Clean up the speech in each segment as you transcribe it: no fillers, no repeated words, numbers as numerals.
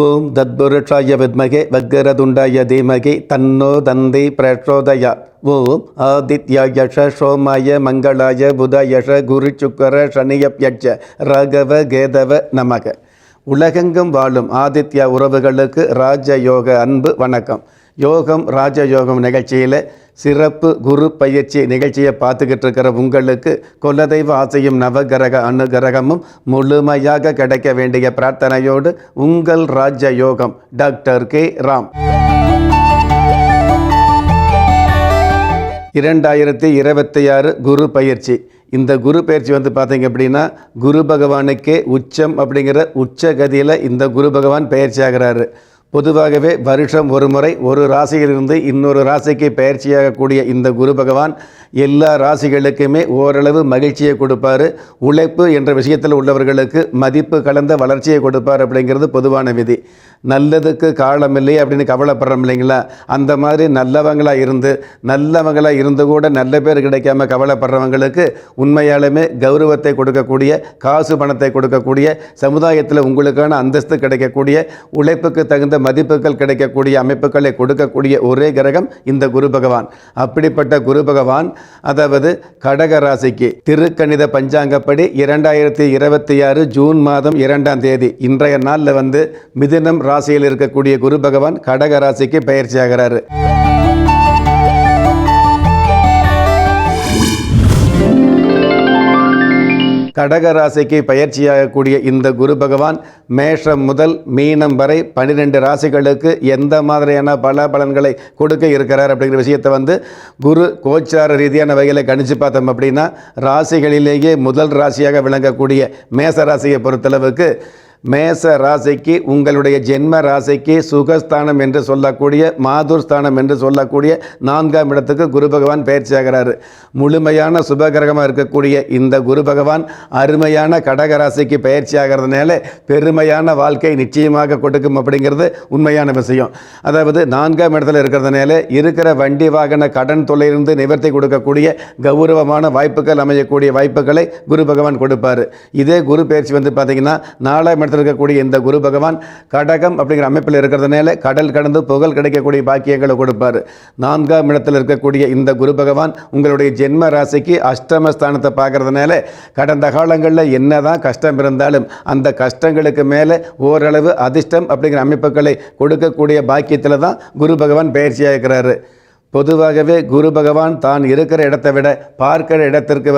ஓம் தத்புருஷாய வித்மகே வக்கரதுண்டாய தீமகி தன்னோ தந்தி பிரச்சோதயா. ஓம் ஆதித்யாயஷ சோமாய மங்களாய புதயஷ குரு சுக்கர சனியப்யட்ச ராகவ கேதவ நமக. உலகெங்கும் வாழும் ஆதித்யா உறவுகளுக்கு ராஜயோக அன்பு வணக்கம். யோகம் ராஜயோகம் நிகழ்ச்சியில் சிறப்பு குரு பயிற்சி நிகழ்ச்சியை பார்த்துக்கிட்டு இருக்கிற உங்களுக்கு குலதெய்வ ஆசையும் நவகிரக அனுகிரகமும் முழுமையாக கிடைக்க வேண்டிய பிரார்த்தனையோடு உங்கள் ராஜயோகம் டாக்டர் கே ராம். 2026 குரு பயிற்சி. இந்த குரு பயிற்சி பார்த்தீங்க அப்படின்னா குரு பகவானுக்கே உச்சம் அப்படிங்கிற உச்சகதியில் இந்த குரு பகவான் பயிற்சி ஆகிறாரு. பொதுவாகவே வருஷம் ஒரு முறை ஒரு ராசியிலிருந்து இன்னொரு ராசிக்கு பயிற்சியாகக்கூடிய இந்த குரு பகவான் எல்லா ராசிகளுக்குமே ஓரளவு மகிழ்ச்சியை கொடுப்பார். உழைப்பு என்ற விஷயத்தில் உள்ளவர்களுக்கு மதிப்பு கலந்த வளர்ச்சியை கொடுப்பார் அப்படிங்கிறது பொதுவான விதி. நல்லதுக்கு காலம் இல்லை அப்படின்னு கவலைப்படுறோம் இல்லைங்களா? அந்த மாதிரி நல்லவங்களாக இருந்து கூட நல்ல பேர் கிடைக்காம கவலைப்படுறவங்களுக்கு உண்மையாலுமே கௌரவத்தை கொடுக்கக்கூடிய, காசு பணத்தை கொடுக்கக்கூடிய, சமுதாயத்தில் உங்களுக்கான அந்தஸ்து கிடைக்கக்கூடிய, உழைப்புக்கு தகுந்த மதிப்புகள் கிடைக்கக்கூடிய அமைப்புகளை கொடுக்கக்கூடிய ஒரே கிரகம் இந்த குரு பகவான். அப்படிப்பட்ட குரு பகவான் அதாவது கடக ராசிக்கு திருக்கணித பஞ்சாங்கப்படி 2026 ஜூன் மாதம் 2ஆம் தேதி இன்றைய நாளில் மிதுனம் ராசியில் இருக்கக்கூடிய குரு பகவான் கடக ராசிக்கு பயிற்சி ஆகிறாரு. கடக ராசிக்கு பயிற்சியாகக்கூடிய இந்த குரு பகவான் மேஷம் முதல் மீனம் வரை 12 ராசிகளுக்கு எந்த மாதிரியான பலன்களை கொடுக்க இருக்கிறார் அப்படிங்கிற விஷயத்தை குரு கோச்சார ரீதியான வகையில் கணிச்சு பார்த்தோம் அப்படின்னா ராசிகளிலேயே முதல் ராசியாக விளங்கக்கூடிய மேச ராசியை பொறுத்தளவுக்கு மேச ராசிக்கு உங்களுடைய ஜென்ம ராசிக்கு சுகஸ்தானம் என்று சொல்லக்கூடிய மாதுர்ஸ்தானம் என்று சொல்லக்கூடிய 4ஆம் இடத்துக்கு குரு பகவான் பயிற்சி ஆகிறாரு. முழுமையான சுபகிரகமாக இருக்கக்கூடிய இந்த குரு பகவான் அருமையான கடக ராசிக்கு பயிற்சி ஆகிறதுனால பெருமையான வாழ்க்கை நிச்சயமாக கொடுக்கும் அப்படிங்கிறது உண்மையான விஷயம். அதாவது 4ஆம் இடத்துல இருக்கிறதுனால இருக்கிற வண்டி வாகன கடன் தொல்லையிலிருந்து நிவர்த்தி கொடுக்கக்கூடிய கௌரவமான வாய்ப்புகள் அமையக்கூடிய வாய்ப்புகளை குரு பகவான் கொடுப்பார். இதே குரு பயிற்சி பார்த்தீங்கன்னா 4ஆம் இருக்கக்கூடிய இந்த குரு பகவான் கடகம் அப்படிங்கிற அமைப்பில் இருக்கிறதுனால கடல் கடந்து புகழ் கிடைக்கக்கூடிய பாக்கியங்களை கொடுப்பார். 4ஆம் இடத்தில் இருக்கக்கூடிய இந்த குரு பகவான் உங்களுடைய ஜென்ம ராசிக்கு அஷ்டமஸ்தானத்தை பார்க்கறதுனால கடந்த காலங்களில் என்னதான் கஷ்டம் இருந்தாலும் அந்த கஷ்டங்களுக்கு மேலே ஓரளவு அதிர்ஷ்டம் அப்படிங்கிற அமைப்புகளை கொடுக்கக்கூடிய பாக்கியத்தில் தான் குரு பகவான் பயிற்சியாக இருக்கிறாரு. பொதுவாகவே குரு பகவான் தான் இருக்கிற இடத்தை விட பார்க்கிற இடத்திற்கு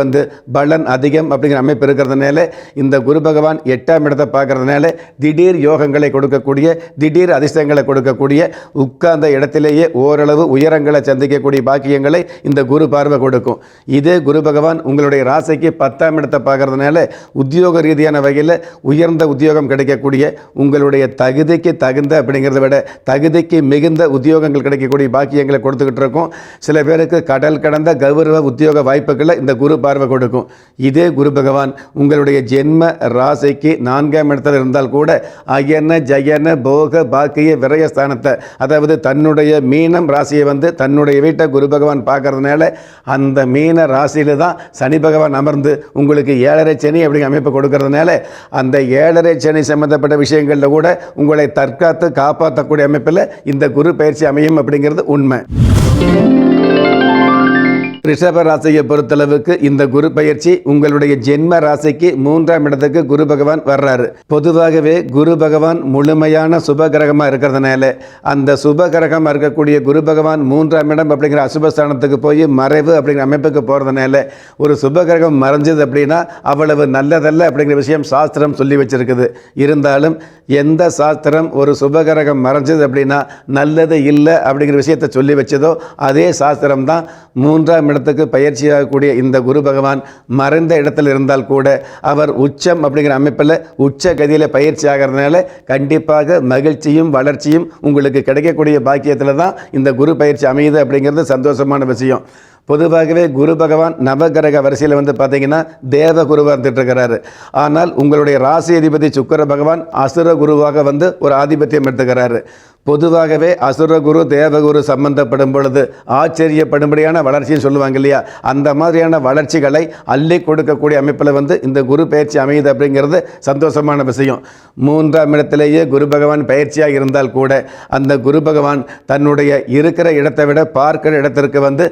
பலன் அதிகம் அப்படிங்கிற அமைப்பு இருக்கிறதுனால இந்த குரு பகவான் 8ஆம் இடத்தை பார்க்கறதுனால திடீர் யோகங்களை கொடுக்கக்கூடிய, திடீர் அதிர்ஷ்டங்களை கொடுக்கக்கூடிய, உட்கார்ந்த இடத்திலேயே ஓரளவு உயரங்களை சந்திக்கக்கூடிய பாக்கியங்களை இந்த குரு பார்வை கொடுக்கும். இதே குரு பகவான் உங்களுடைய ராசிக்கு 10ஆம் இடத்தை பார்க்கறதுனால உத்தியோக ரீதியான வகையில் உயர்ந்த உத்தியோகம் கிடைக்கக்கூடிய, உங்களுடைய தகுதிக்கு தகுந்த அப்படிங்கிறத விட தகுதிக்கு மிகுந்த உத்தியோகங்கள் கிடைக்கக்கூடிய பாக்கியங்களை கொடுத்துக்கிட்டு இருக்கும். சில பேருக்கு கடல் கடந்த கௌரவ உத்தியோக வாய்ப்புகளை இந்த குரு பார்வை கொடுக்கும். இதே குரு பகவான் உங்களுடைய ஜென்ம ராசிக்கு 4ஆம் இடத்தில் இருந்தால் கூட அயன ஜயன போக பாக்கிய விரயஸ்தானத்தை, அதாவது தன்னுடைய மீனம் ராசியை தன்னுடைய வீட்டை குரு பகவான் பார்க்கறதுனால அந்த மீன ராசியில தான் சனி பகவான் அமர்ந்து உங்களுக்கு 7.5 சனி அப்படிங்கிற அமைப்பு கொடுக்கறதுனால அந்த 7.5 சனி சம்பந்தப்பட்ட விஷயங்களில் கூட உங்களை தற்காத்து காப்பாற்றக்கூடிய அமைப்பில் இந்த குரு பயிற்சி அமையும் அப்படிங்கிறது உண்மை. ரிஷப ராசியை பொறுத்தளவுக்கு இந்த குரு பயிற்சி உங்களுடைய ஜென்ம ராசிக்கு 3ஆம் இடத்துக்கு குரு பகவான் வர்றாரு. பொதுவாகவே குரு பகவான் முழுமையான சுபகிரகமாக இருக்கிறதுனால அந்த சுபகிரகமாக இருக்கக்கூடிய குரு பகவான் 3ஆம் இடம் அப்படிங்கிற அசுபஸ்தானத்துக்கு போய் மறைவு அப்படிங்கிற அமைப்புக்கு போகிறதுனால ஒரு சுபகிரகம் மறைஞ்சது அப்படின்னா அவ்வளவு நல்லதல்ல அப்படிங்கிற விஷயம் சாஸ்திரம் சொல்லி வச்சிருக்குது. இருந்தாலும் எந்த சாஸ்திரம் ஒரு சுபகிரகம் மறைஞ்சது அப்படின்னா நல்லது இல்லை அப்படிங்கிற விஷயத்தை சொல்லி வச்சதோ அதே சாஸ்திரம் தான் 3ஆம் இடத்துக்கு பயிற்சியாகக்கூடிய இந்த குரு பகவான் மறைந்த இடத்தில் இருந்தால் கூட அவர் உச்சம் அப்படிங்கிற அமைப்பில் உச்ச கதியில் பயிற்சி ஆகிறதுனால கண்டிப்பாக மகிழ்ச்சியும் வளர்ச்சியும் உங்களுக்கு கிடைக்கக்கூடிய பாக்கியத்தில் தான் இந்த குரு பயிற்சி அமையுது அப்படிங்கிறது சந்தோஷமான விஷயம். பொதுவாகவே குரு பகவான் நவகிரக வரிசையில் வந்து பார்த்தீங்கன்னா தேவ குருவாக இருந்துட்டு இருக்கிறாரு. ஆனால் உங்களுடைய ராசி அதிபதி சுக்கிர பகவான் அசுர குருவாக வந்து ஒரு ஆதிபத்தியம் எடுத்துக்கிறாரு. பொதுவாகவே அசுரகுரு தேவகுரு சம்பந்தப்படும் பொழுது ஆச்சரியப்படும்படியான வளர்ச்சின்னு சொல்லுவாங்க இல்லையா, அந்த மாதிரியான வளர்ச்சிகளை அள்ளி கொடுக்கக்கூடிய அமைப்பில் வந்து இந்த குரு பயிற்சி அமையுது அப்படிங்கிறது சந்தோஷமான விஷயம். 3ஆம் இடத்திலேயே குரு பகவான் பயிற்சியாக இருந்தால் கூட அந்த குரு பகவான் தன்னுடைய இருக்கிற இடத்தை விட பார்க்கிற இடத்திற்கு வந்து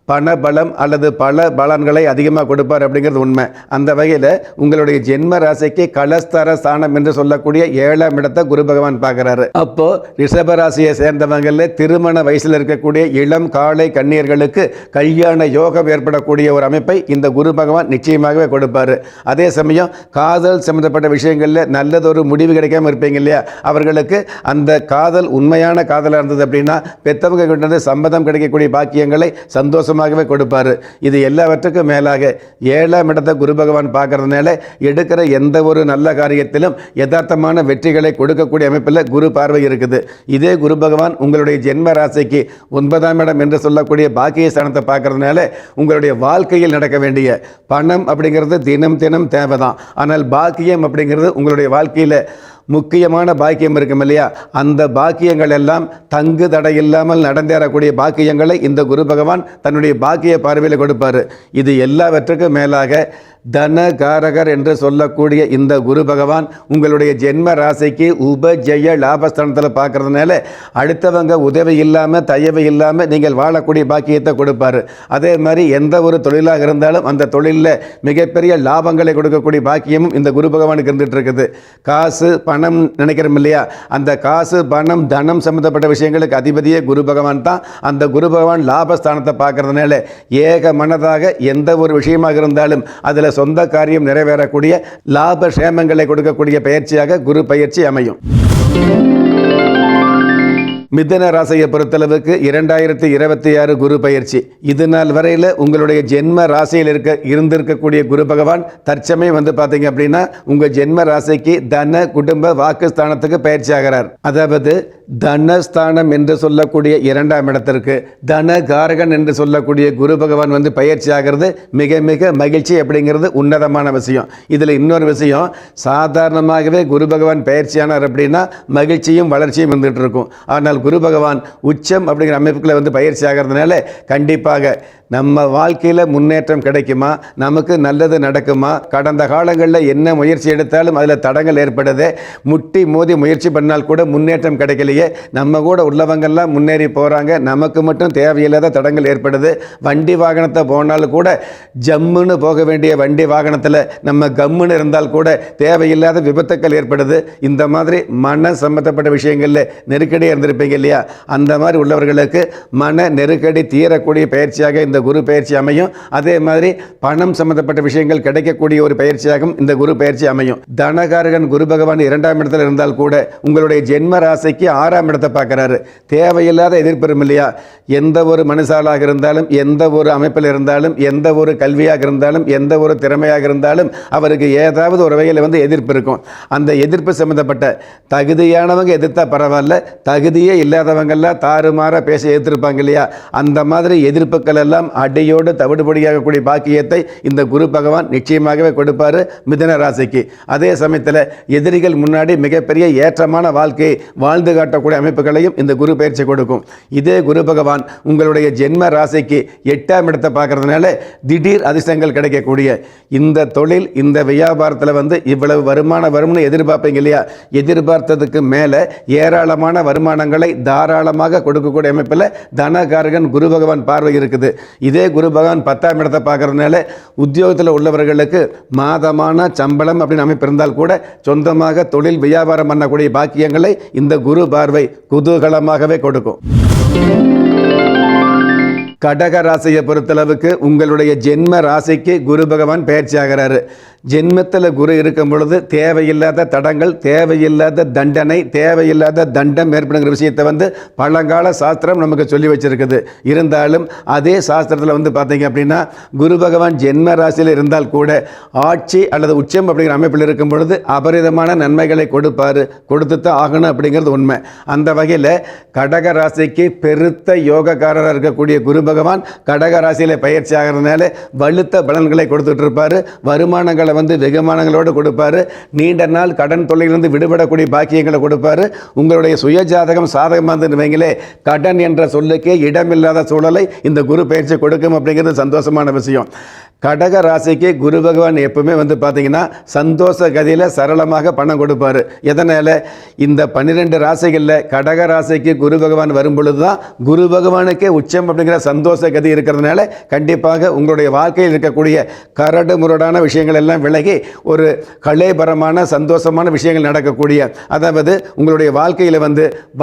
பணபலம் அல்லது பல பலன்களை அதிகமாக கொடுப்பார் அப்படிங்கிறது உண்மை. அந்த வகையில் உங்களுடைய ஜென்ம ராசிக்கு கலஸ்தர ஸ்தானம் என்று சொல்லக்கூடிய 7ஆம் இடத்தை குரு பகவான் பார்க்குறாரு. அப்போ ரிஷபராசியை சேர்ந்தவங்களில் திருமண வயசில் இருக்கக்கூடிய இளம் காளை கன்னியர்களுக்கு கல்யாண யோகம் ஏற்படக்கூடிய ஒரு அமைப்பை இந்த குரு பகவான் நிச்சயமாகவே கொடுப்பார். அதே சமயம் காதல் சம்பந்தப்பட்ட விஷயங்களில் நல்லதொரு முடிவு கிடைக்காம இருப்பீங்க இல்லையா, அவர்களுக்கு அந்த காதல் உண்மையான காதலாக இருந்தது அப்படின்னா பெற்றவங்க கிட்ட சம்மதம் கிடைக்கக்கூடிய பாக்கியங்களை சந்தோஷமாகவே கொடுப்பாரு. இது எல்லாவற்றுக்கும் மேலாக 7ஆம் இடத்தை குரு பகவான் பார்க்கறதுனால எடுக்கிற எந்த ஒரு நல்ல காரியத்திலும் யதார்த்தமான வெற்றிகளை கொடுக்கக்கூடிய அமைப்பில் குரு பார்வை இருக்குது. இதே குரு பகவான் உங்களுடைய ஜென்ம ராசிக்கு 9ஆம் இடம் என்று சொல்லக்கூடிய பாக்கிய ஸ்தானத்தை பார்க்கறதுனால உங்களுடைய வாழ்க்கையில் நடக்க வேண்டிய பணம் அப்படிங்கிறது தினம் தினம் தேவைதான். ஆனால் பாக்கியம் அப்படிங்கிறது உங்களுடைய வாழ்க்கையில் முக்கியமான பாக்கியம் இருக்கும் இல்லையா, அந்த பாக்கியங்கள் எல்லாம் தங்கு தடை இல்லாமல் நடந்தேறக்கூடிய பாக்கியங்களை இந்த குரு பகவான் தன்னுடைய பாக்கிய பார்வையில் கொடுப்பார். இது எல்லாவற்றுக்கும் மேலாக தனகாரகர் என்று சொல்லக்கூடிய இந்த குரு பகவான் உங்களுடைய ஜென்ம ராசிக்கு உபஜய லாபஸ்தானத்தில் பார்க்கறதுனால அடுத்தவங்க உதவி இல்லாமல் தயவு இல்லாமல் நீங்கள் வாழக்கூடிய பாக்கியத்தை கொடுப்பார். அதே மாதிரி எந்த ஒரு தொழிலாக இருந்தாலும் அந்த தொழிலில் மிகப்பெரிய லாபங்களை கொடுக்கக்கூடிய பாக்கியமும் இந்த குரு பகவானுக்கு இருந்துட்டு இருக்குது. காசு பணம் நினைக்கிறோம் இல்லையா, அந்த காசு பணம் தனம் சம்பந்தப்பட்ட விஷயங்களுக்கு அதிபதியே குரு பகவான் தான். அந்த குரு பகவான் லாபஸ்தானத்தை பார்க்கறதுனால ஏக மனதாக எந்த ஒரு விஷயமாக இருந்தாலும் அதில் சொந்த காரியம் நிறைவேறக்கூடிய லாப சேமங்களை கொடுக்கக்கூடிய பயிற்சியாக குரு பயிற்சி அமையும். மிதுன ராசியை பொறுத்தளவுக்கு 2026 குரு பயிற்சி இது நாள் வரையில் உங்களுடைய ஜென்ம ராசியில் இருந்திருக்கக்கூடிய குரு பகவான் தற்சமயம் வந்து பார்த்தீங்க அப்படின்னா உங்கள் ஜென்ம ராசிக்கு தன குடும்ப வாக்குஸ்தானத்துக்கு பயிற்சி ஆகிறார். அதாவது தனஸ்தானம் என்று சொல்லக்கூடிய 2ஆம் இடத்திற்கு தனகாரகன் என்று சொல்லக்கூடிய குரு பகவான் வந்து பயிற்சி ஆகிறது மிக மிக மகிழ்ச்சி அப்படிங்கிறது உன்னதமான விஷயம். இதில் இன்னொரு விஷயம், சாதாரணமாகவே குரு பகவான் பயிற்சியானார் அப்படின்னா மகிழ்ச்சியும் வளர்ச்சியும் வந்துட்டு இருக்கும். ஆனால் குரு பகவான் உச்சம் அப்படிங்கிற அமைப்புகளை வந்து பயிற்சி ஆகிறதுனால கண்டிப்பாக நம்ம வாழ்க்கையில் முன்னேற்றம் கிடைக்குமா, நமக்கு நல்லது நடக்குமா, கடந்த காலங்களில் என்ன முயற்சி எடுத்தாலும் அதில் தடங்கள் ஏற்படுது, முட்டி மோதி முயற்சி பண்ணால் கூட முன்னேற்றம் கிடைக்கலையே, நம்ம கூட உள்ளவங்கள்லாம் முன்னேறி போகிறாங்க, நமக்கு மட்டும் தேவையில்லாத தடங்கள் ஏற்படுது, வண்டி வாகனத்தை போனாலும் கூட ஜம்முன்னு போக வேண்டிய வண்டி வாகனத்தில் நம்ம கம்முன்னு இருந்தால் கூட தேவையில்லாத விபத்துக்கள் ஏற்படுது. இந்த மாதிரி மன சம்பந்தப்பட்ட விஷயங்களில் நெருக்கடியாக இருந்திருப்பீங்க இல்லையா, அந்த மாதிரி உள்ளவர்களுக்கு மன நெருக்கடி தீரக்கூடிய பயிற்சியாக இந்த குரு பயிற்சி அமையும். அதே மாதிரி பணம் சம்பந்தப்பட்ட விஷயங்கள் கிடைக்கக்கூடிய ஒரு பயிற்சியாகவும் இந்த குரு பயிற்சி அமையும். தனகாரகன் குரு பகவான் 2ஆம் இடத்தில் இருந்தால் கூட உங்களுடைய ஜென்ம ராசிக்கு 6ஆம் இடத்தை பார்க்கிறாரு. தேவையில்லாத எதிர்ப்பு இல்லையா, எந்த ஒரு மனுஷாலாக இருந்தாலும் எந்த ஒரு அமைப்பில் இருந்தாலும் எந்த ஒரு கல்வியாக இருந்தாலும் எந்த ஒரு திறமையாக இருந்தாலும் அவருக்கு ஏதாவது ஒரு வகையில் வந்து எதிர்ப்பு இருக்கும். அந்த எதிர்ப்பு சம்பந்தப்பட்ட தகுதியானவங்க எதிர்த்தா பரவாயில்ல, தகுதியே இல்லாதவங்கெல்லாம் தாறுமாற பேச எதிர்த்திருப்பாங்க இல்லையா, அந்த மாதிரி எதிர்ப்புகள் எல்லாம் அடியோடு தவிடுபடியாகக்கூடிய பாக்கியத்தை இந்த குரு பகவான் நிச்சயமாகவே கொடுப்பார் மிதுன ராசிக்கு. அதே சமயத்தில் எதிரிகள் முன்னாடி மிகப்பெரிய ஏற்றமான வாழ்க்கையை வாழ்ந்து காட்டக்கூடிய அமைப்புகளையும் இந்த குரு பயிற்சி கொடுக்கும். இதே குரு பகவான் உங்களுடைய ஜென்ம ராசிக்கு 8ஆம் இடத்தை பார்க்கறதுனால திடீர் அதிர்ஷ்டங்கள் கிடைக்கக்கூடிய இந்த தொழில் இந்த வியாபாரத்தில் வந்து இவ்வளவு வருமானம் வரும்னு எதிர்பார்ப்பீங்க இல்லையா, எதிர்பார்த்ததுக்கு மேலே ஏராளமான வருமானங்களை தாராளமாக கொடுக்கக்கூடிய அமைப்பில் தனகாரகன் குரு பகவான் பார்வை இருக்குது. இதே குரு பகவான் 10ஆம் இடத்தை பார்க்கறதுனால உத்தியோகத்தில் உள்ளவர்களுக்கு மாதமான சம்பளம் அப்படின்னு அமைப்பு இருந்தால் கூட சொந்தமாக தொழில் வியாபாரம் பண்ணக்கூடிய பாக்கியங்களை இந்த குரு பார்வை குதூகலமாகவே கொடுக்கும். கடக ராசியை பொறுத்தளவுக்கு உங்களுடைய ஜென்ம ராசிக்கு குரு பகவான் பயிற்சி ஆகிறாரு. ஜென்மத்தில் குரு இருக்கும் பொழுது தேவையில்லாத தடங்கள், தேவையில்லாத தண்டனை, தேவையில்லாத தண்டம் ஏற்படுங்கிற விஷயத்தை வந்து பழங்கால சாஸ்திரம் நமக்கு சொல்லி வச்சிருக்குது. இருந்தாலும் அதே சாஸ்திரத்தில் வந்து பார்த்தீங்க அப்படின்னா குரு பகவான் ஜென்ம ராசியில் இருந்தால் கூட ஆட்சி அல்லது உச்சம் அப்படிங்கிற அமைப்பில் இருக்கும் பொழுது அபரிதமான நன்மைகளை கொடுப்பார், கொடுத்துத்தான் ஆகணும் அப்படிங்கிறது உண்மை. அந்த வகையில் கடக ராசிக்கு பெருத்த யோகக்காரராக இருக்கக்கூடிய குரு பகவான் கடக ராசியில் பயிற்சி ஆகிறதுனால வலுத்த பலன்களை கொடுத்துட்டு இருப்பாரு. வருமானங்களை வெகுமானங்களோடு கொடுப்பாரு. நீண்ட நாள் கடன் தொல்லையிலிருந்து விடுபடக்கூடிய பாக்கியங்களை கொடுப்பாரு. உங்களுடைய சுயஜாதகம் சாதகமாக வைங்களே, கடன் என்ற சொல்லுக்கே இடமில்லாத சூழலை இந்த குரு பயிற்சி கொடுக்கும் அப்படிங்கிறது சந்தோஷமான விஷயம். கடக ராசிக்கு குரு பகவான் எப்பவுமே பார்த்தீங்கன்னா சந்தோஷ கதியில் சரளமாக பணம் கொடுப்பார். எதனால்? இந்த 12 ராசிகளில் கடக ராசிக்கு குரு பகவான் வரும் பொழுது தான் குரு பகவானுக்கே உச்சம் அப்படிங்கிற சந்தோஷ கதி இருக்கிறதுனால கண்டிப்பாக உங்களுடைய வாழ்க்கையில் இருக்கக்கூடிய கரடு முரடான விஷயங்கள் எல்லாம் விலகி ஒரு கலைபரமான சந்தோஷமான விஷயங்கள் நடக்கக்கூடிய, அதாவது உங்களுடைய வாழ்க்கையில்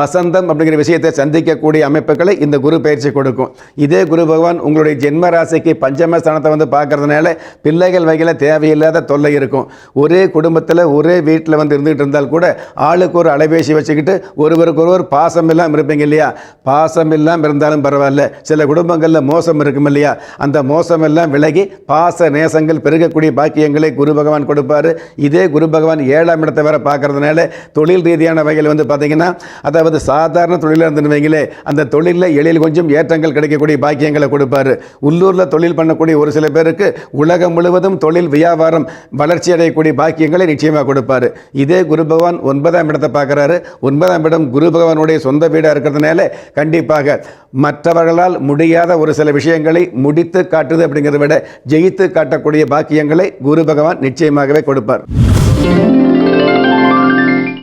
வசந்தம் அப்படிங்கிற விஷயத்தை சந்திக்கக்கூடிய அமைப்புகளை இந்த குரு பயிற்சி கொடுக்கும். இதே குரு பகவான் உங்களுடைய ஜென்ம ராசிக்கு பஞ்சம ஸ்தானத்தை பார்க்கறதுனால பிள்ளைகள் வகையில் தேவையில்லாத தொல்லை இருக்கும். ஒரே குடும்பத்தில் ஒரே வீட்டில் இருந்துகிட்டு இருந்தால் கூட ஆளுக்கு ஒரு அலைபேசி வச்சுக்கிட்டு ஒருவருக்கு ஒருவர் பாசம் இல்லாமல் இருப்பீங்க இல்லையா? பாசம் இல்லாமல் இருந்தாலும் பரவாயில்ல, சில குடும்பங்களில் மோசம் இருக்கும் இல்லையா? அந்த மோசம் எல்லாம் விலகி பாச நேசங்கள் பெருகக்கூடிய பாக்கியங்களை குரு பகவான் கொடுப்பார். இதே குரு பகவான் 7ஆம் இடத்தை வேற பார்க்கறதுனால தொழில் ரீதியான வகையில் பார்த்தீங்கன்னா, அதாவது சாதாரண தொழிலாக இருந்து வைங்களே, அந்த தொழிலில் எளிதில் கொஞ்சம் ஏற்றங்கள் கிடைக்கக்கூடிய பாக்கியங்களை கொடுப்பார். உள்ளூரில் தொழில் பண்ணக்கூடிய ஒரு சில பேருக்கு உலகம் முழுவதும் தொழில் வியாபாரம் வளர்ச்சி அடையக்கூடிய பாக்கியங்களை நிச்சயமாக கொடுப்பார். இதே குரு பகவான் 9ஆம் இடத்தை பார்க்குறாரு. 9ஆம் இடம் குரு பகவானுடைய சொந்த வீடாக இருக்கிறதுனால கண்டிப்பாக மற்றவர்களால் முடியாத ஒரு சில விஷயங்களை முடித்து காட்டுது அப்படிங்கிறத விட ஜெயித்து காட்டக்கூடிய பாக்கியங்களை குரு பகவான் நிச்சயமாகவே கொடுப்பார்.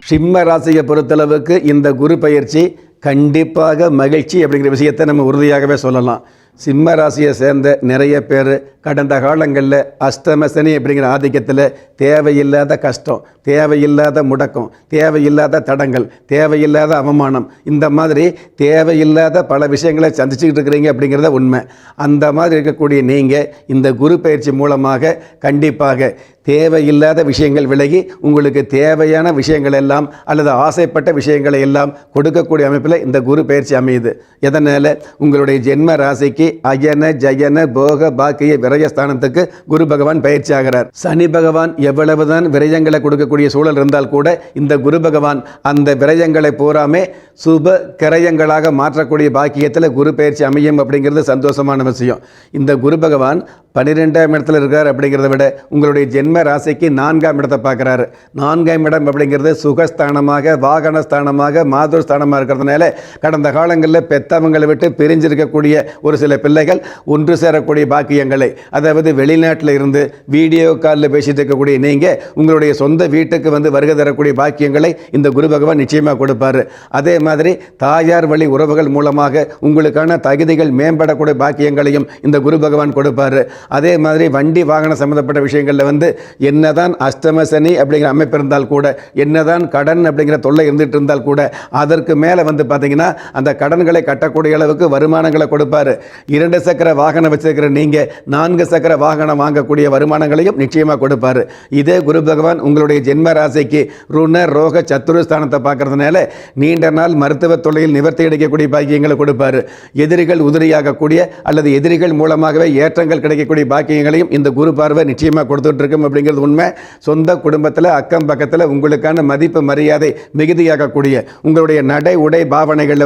சிம்ம ராசியை பொறுத்தளவுக்கு இந்த குரு பயிற்சி கண்டிப்பாக மகிழ்ச்சி அப்படிங்கிற விஷயத்தை நம்ம உறுதியாகவே சொல்லலாம். சிம்ம ராசியை சேர்ந்த நிறைய பேர் கடந்த காலங்களில் அஷ்டம சனி அப்படிங்கிற ஆதிக்கத்தில் தேவையில்லாத கஷ்டம், தேவையில்லாத முடக்கம், தேவையில்லாத தடங்கள், தேவையில்லாத அவமானம், இந்த மாதிரி தேவையில்லாத பல விஷயங்களை சந்திச்சுக்கிட்டு இருக்கிறீங்க அப்படிங்கிறத உண்மை. அந்த மாதிரி இருக்கக்கூடிய நீங்கள் இந்த குரு பயிற்சி மூலமாக கண்டிப்பாக தேவையில்லாத விஷயங்கள் விலகி உங்களுக்கு தேவையான விஷயங்கள் எல்லாம் அல்லது ஆசைப்பட்ட விஷயங்களை எல்லாம் கொடுக்கக்கூடிய அமைப்பில் இந்த குரு பயிற்சி அமையுது. எதனால்? உங்களுடைய ஜென்ம ராசிக்கு அயன ஜயன போக பாக்கிய விரயஸ்தானத்துக்கு குரு பகவான் பயிற்சி ஆகிறார். சனி பகவான் எவ்வளவுதான் விரயங்களை கொடுக்கக்கூடிய சூழல் இருந்தால் கூட இந்த குரு பகவான் அந்த விரயங்களை பூராமே சுப கிரயங்களாக மாற்றக்கூடிய பாக்கியத்தில் குரு பயிற்சி அமையும் அப்படிங்கிறது சந்தோஷமான விஷயம். இந்த குரு பகவான் 12ஆம் இடத்துல இருக்கார் அப்படிங்கிறத விட உங்களுடைய ஜென்ம ராசிக்கு 4ஆம் இடத்தை பார்க்குறாரு. 4ஆம் இடம் அப்படிங்கிறது சுகஸ்தானமாக, வாகனஸ்தானமாக, மாதுர் ஸ்தானமாக இருக்கிறதுனால கடந்த காலங்களில் பெத்தவங்களை விட்டு பிரிஞ்சிருக்கக்கூடிய ஒரு சில பிள்ளைகள் ஒன்று சேரக்கூடிய பாக்கியங்களை, அதாவது வெளிநாட்டில் இருந்து வீடியோ காலில் பேசிட்டு இருக்கக்கூடிய நீங்கள் உங்களுடைய சொந்த வீட்டுக்கு வருகை தரக்கூடிய பாக்கியங்களை இந்த குரு பகவான் நிச்சயமாக கொடுப்பார். அதே மாதிரி தாயார் வழி உறவுகள் மூலமாக உங்களுக்கான தகுதிகள் மேம்படக்கூடிய பாக்கியங்களையும் இந்த குரு பகவான் கொடுப்பார். அதே மாதிரி வண்டி வாகன சம்பந்தப்பட்ட விஷயங்களில் என்னதான் அஷ்டம சனி அப்படிங்கிற அமைப்பு இருந்தால் கூட, என்னதான் கடன் அப்படிங்கிற தொல்லை இருந்துட்டு இருந்தால் கூட அதற்கு மேலே பார்த்தீங்கன்னா அந்த கடன்களை கட்டக்கூடிய அளவுக்கு வருமானங்களை கொடுப்பார். 2 சக்கர வாகனம் வச்சிருக்கிற நீங்கள் 4 சக்கர வாகனம் வாங்கக்கூடிய வருமானங்களையும் நிச்சயமாக கொடுப்பார். இதே குரு பகவான் உங்களுடைய ஜென்ம ராசிக்கு ருண ரோக சத்துருஸ்தானத்தை பார்க்கறதுனால நீண்ட நாள் மருத்துவ தொல்லையில் நிவர்த்தி அடைக்கக்கூடிய பாக்கியங்களை கொடுப்பார். எதிரிகள் உதிரியாகக்கூடிய அல்லது எதிரிகள் மூலமாகவே ஏற்றங்கள் கிடைக்கக்கூடிய பாக்கியங்களையும் இந்த குரு பார்வை நிச்சயமாக கொடுத்துட்டு இருக்கும் அப்படிங்கிறது உண்மை. சொந்த குடும்பத்தில் அக்கம் பக்கத்தில் உங்களுக்கான மதிப்பு மரியாதை மிகுதியாகக்கூடிய உங்களுடைய நடை உடை பாவனைகளில்